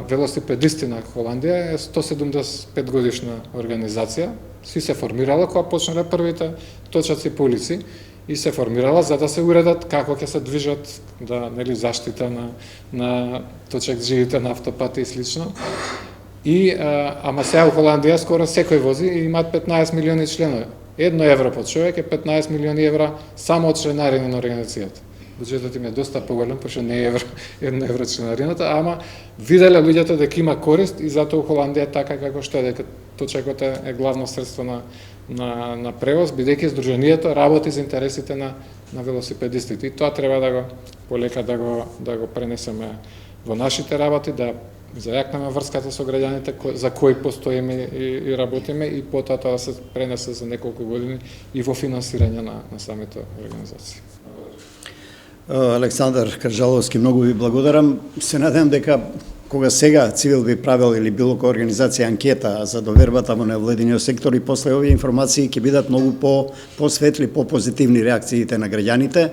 велосипедисти на Холандија е 175 годишна организација. Си се формирала кога почнале првите точаци по улици, и се формирала за да се уредат како ќе се движат, заштита на точакџиите на автопати и слично. Ама сега во Холандија скоро секој вози и имаат 15 милиони членови. 1 евро по човек е 15 милиони евра само од членарина на организацијата. Буџетот им е доста поголем, пошто не е 1 евро членарината, ама виделе луѓето дека има корист, и затоа Холандија така како што е, дека точакот е главно средство на превоз, бидејќи Сдруженијето работи за интересите на велосипедистите. И тоа треба да го полека да го пренесеме во нашите работи, да зајакнеме врската со граѓаните за кои постоиме и работиме, и потоа тоа да се пренесе за неколку години и во финансирање на самите организации. Александар Кржаловски, многу ви благодарам. Се надевам дека кога сега Цивил би правил или било која организација анкета за довербата во невладиниот сектор, и после овие информации ќе бидат многу посветли, попозитивни реакциите на граѓаните.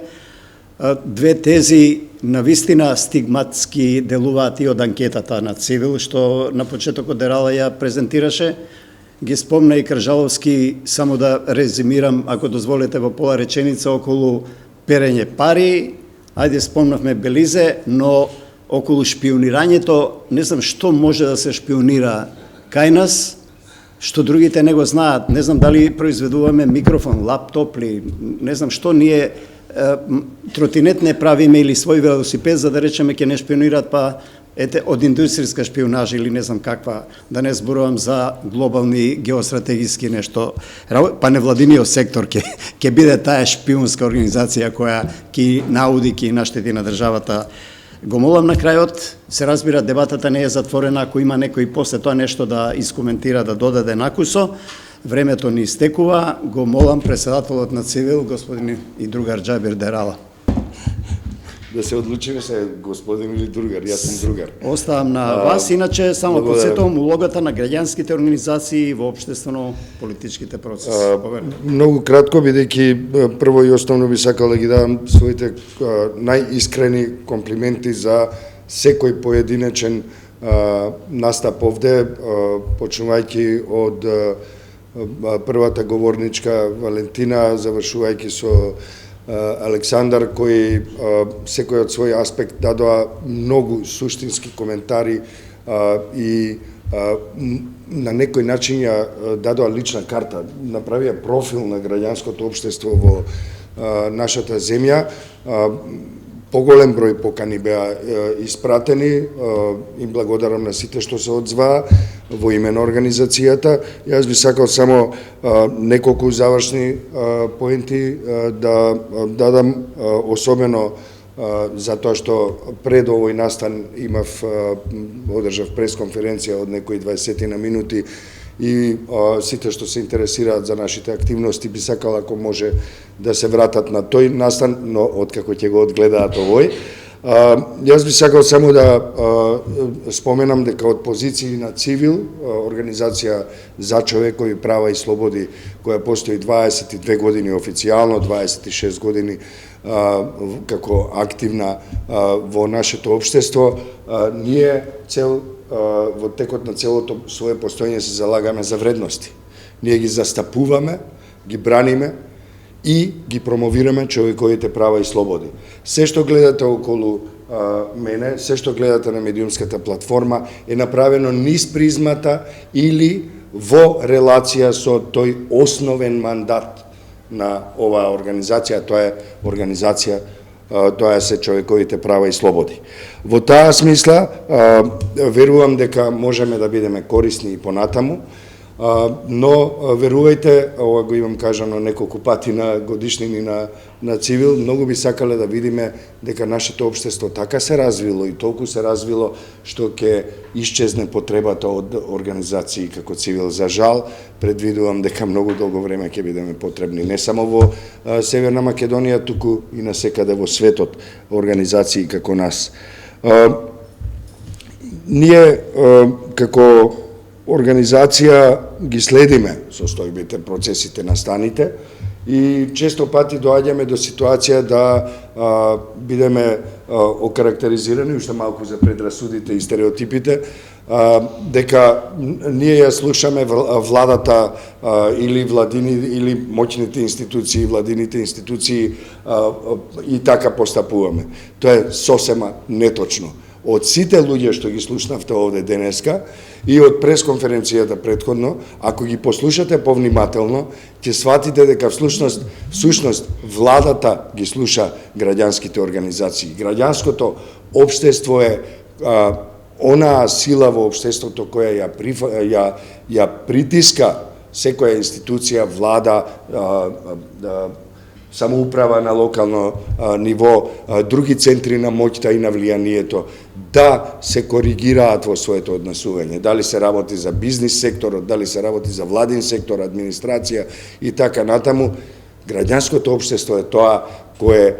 Две тези навистина стигматски делуваат и од анкетата на Цивил, што на почетокот Дерала ја презентираше. Ги спомна и Кржаловски, само да резимирам, ако дозволите, во пола реченица околу перење пари. Ајде, спомнавме Белизе, но околу шпионирањето, не знам што може да се шпионира кај нас, што другите не го знаат. Не знам дали произведуваме микрофон, лаптоп ли, не знам што ние тротинет не правиме или свој велосипед, за да речеме ќе не шпионираат, па ете од индустријска шпионажа или не знам каква, да не зборувам за глобални геостратегиски нешто, па невладиниот сектор ќе биде таа шпионска организација која ќе науди, ќе наштети на државата. Го молам на крајот, се разбира, дебатата не е затворена, ако има некој после тоа нешто да искоментира, да додаде накусо, времето ни истекува, го молам председателот на Цивил, господин и другар Џабир Дерала. да се одлучиме се господин или другар, јас сум другар. Оставам на вас, иначе само благодарам. подсетувам улогата на граѓанските организации во општествено-политичките процеси. Многу кратко, бидејќи прво и основно би сакал да ги дадам своите најискрени комплименти за секој поединечен настап овде, почнувајќи од првата говорничка Валентина, завршувајќи со Александар, кој секој од свој аспект дадоа многу суштински коментари и на некој начин ја дадоа лична карта, направија профил на граѓанското општество во нашата земја. Поголем број покани беа испратени, им благодарам на сите што се одзваа во име на организацијата. Јас би сакал само неколку завршни поенти да дадам, особено затоа што пред овој настан одржав пресконференција од некои 20 на минути и сите што се интересираат за нашите активности би сакал ако може да се вратат на тој настан, но откако ќе го одгледаат овој. Јас би сакал само да споменам дека од позиции на Цивил, организација за човекови права и слободи, која постои 22 години официјално, 26 години како активна во нашето општество, ние во текот на целото свое постоење се залагаме за вредности. Ние ги застапуваме, ги браниме и ги промовираме човековите права и слободи. Се што гледате околу мене, се што гледате на медиумската платформа е направено низ призмата или во релација со тој основен мандат на оваа организација, тоа е организација, тоа се човековите права и слободи. Во таа смисла, верувам дека можеме да бидеме корисни и понатаму, но верувајте, ова го имам кажано неколку пати на годишнини на Цивил, многу би сакале да видиме дека нашето општество така се развило и толку се развило што ќе исчезне потребата од организации како Цивил. За жал, предвидувам дека многу долго време ќе бидеме потребни, не само во Северна Македонија, туку и насекаде во светот организации како нас. Ние како организација ги следиме состојбите, процесите, настаните и често пати доаѓаме до ситуација да бидеме окарактеризирани, уште малку за предрасудите и стереотипите, дека ние ја слушаме владата или владини или моќните институции, владините институции и така постапуваме. Тоа е сосема неточно. Од сите луѓе што ги слушнавте овде денеска и од пресконференцијата претходно, ако ги послушате повнимателно, ќе сватите дека всушност владата ги слуша граѓанските организации. Граѓанското општество е онаа сила во општеството која ја притиска секоја институција, влада, самоуправа на локално ниво, други центри на моќта и на влијанието, да се коригираат во своето однесување. Дали се работи за бизнис секторот, дали се работи за владин сектор, администрација и така натаму, граѓанското општество е тоа кое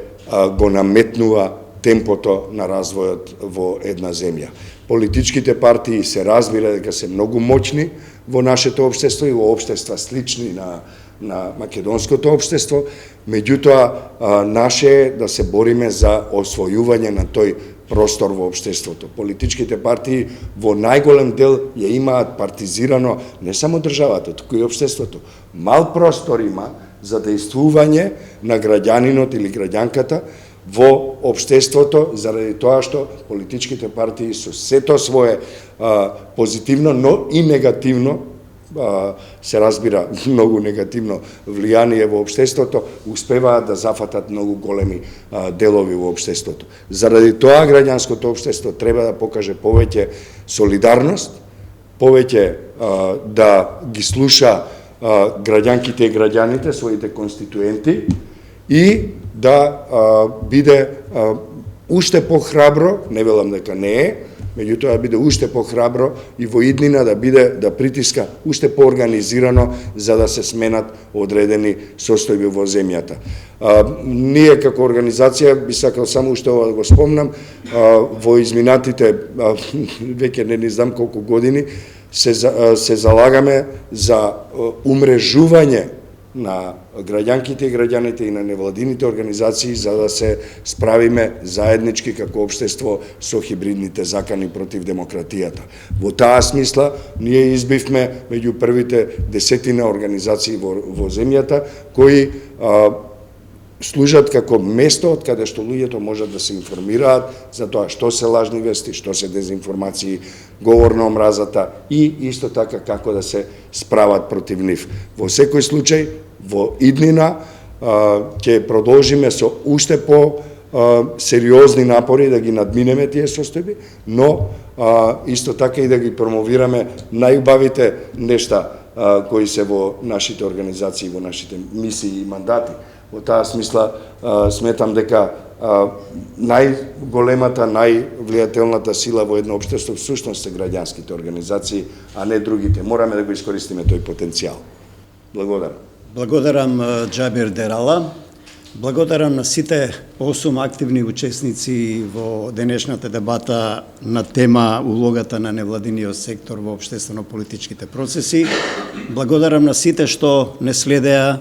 го наметнува темпото на развојот во една земја. Политичките партии се разбира дека се многу моćни во нашето општество и во општества слични на македонското општество, меѓутоа наше е да се бориме за освојување на тој простор во општеството. Политичките партии во најголем дел ја имаат партизирано не само државата, туку и општеството. Мал простор има за дејствување на граѓанинот или граѓанката во општеството, заради тоа што политичките партии со сето свое позитивно, но и негативно, се разбира многу негативно влијание во општеството, успеваат да зафатат многу големи делови во општеството. Заради тоа граѓанското општество треба да покаже повеќе солидарност, повеќе да ги слуша граѓанките и граѓаните, своите конституенти и да биде уште похрабро, не велам дека не е, меѓутоа да биде уште похрабро и во иднина да притиска уште поорганизирано за да се сменат одредени состојби во земјата. Ние како организација би сакал само уште ова да го спомнам, во изминатите веќе не знам колку години се залагаме за умрежување на граѓанките и граѓаните и на невладините организации за да се справиме заеднички како општество со хибридните закани против демократијата. Во таа смисла ние избивме меѓу првите 10 организации во земјата кои служат како место од каде што луѓето можат да се информираат за тоа што се лажни вести, што се дезинформации, говор на омразата и исто така како да се справат против нив. Во секој случај, во иднина ќе продолжиме со уште по сериозни напори да ги надминеме тие состојби, но исто така и да ги промовираме најубавите нешта кои се во нашите организации, во нашите мисии и мандати. Во таа смисла сметам дека најголемата, највлијателната сила во едно општество всушност се граѓанските организации, а не другите. Мораме да го искористиме тој потенцијал. Благодарам. Благодарам Џабир Дерала. Благодарам на сите 8 активни учесници во денешната дебата на тема улогата на невладиниот сектор во општествено-политичките процеси. Благодарам на сите што не следеа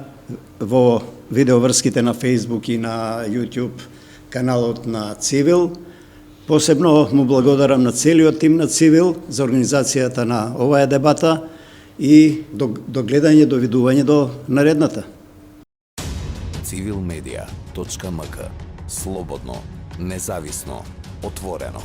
во видеоврските на Facebook и на YouTube каналот на Цивил. Посебно му благодарам на целиот тим на Цивил за организацијата на оваа дебата и до гледање, до видување до наредната. civilmedia.mk. Слободно, независно, отворено.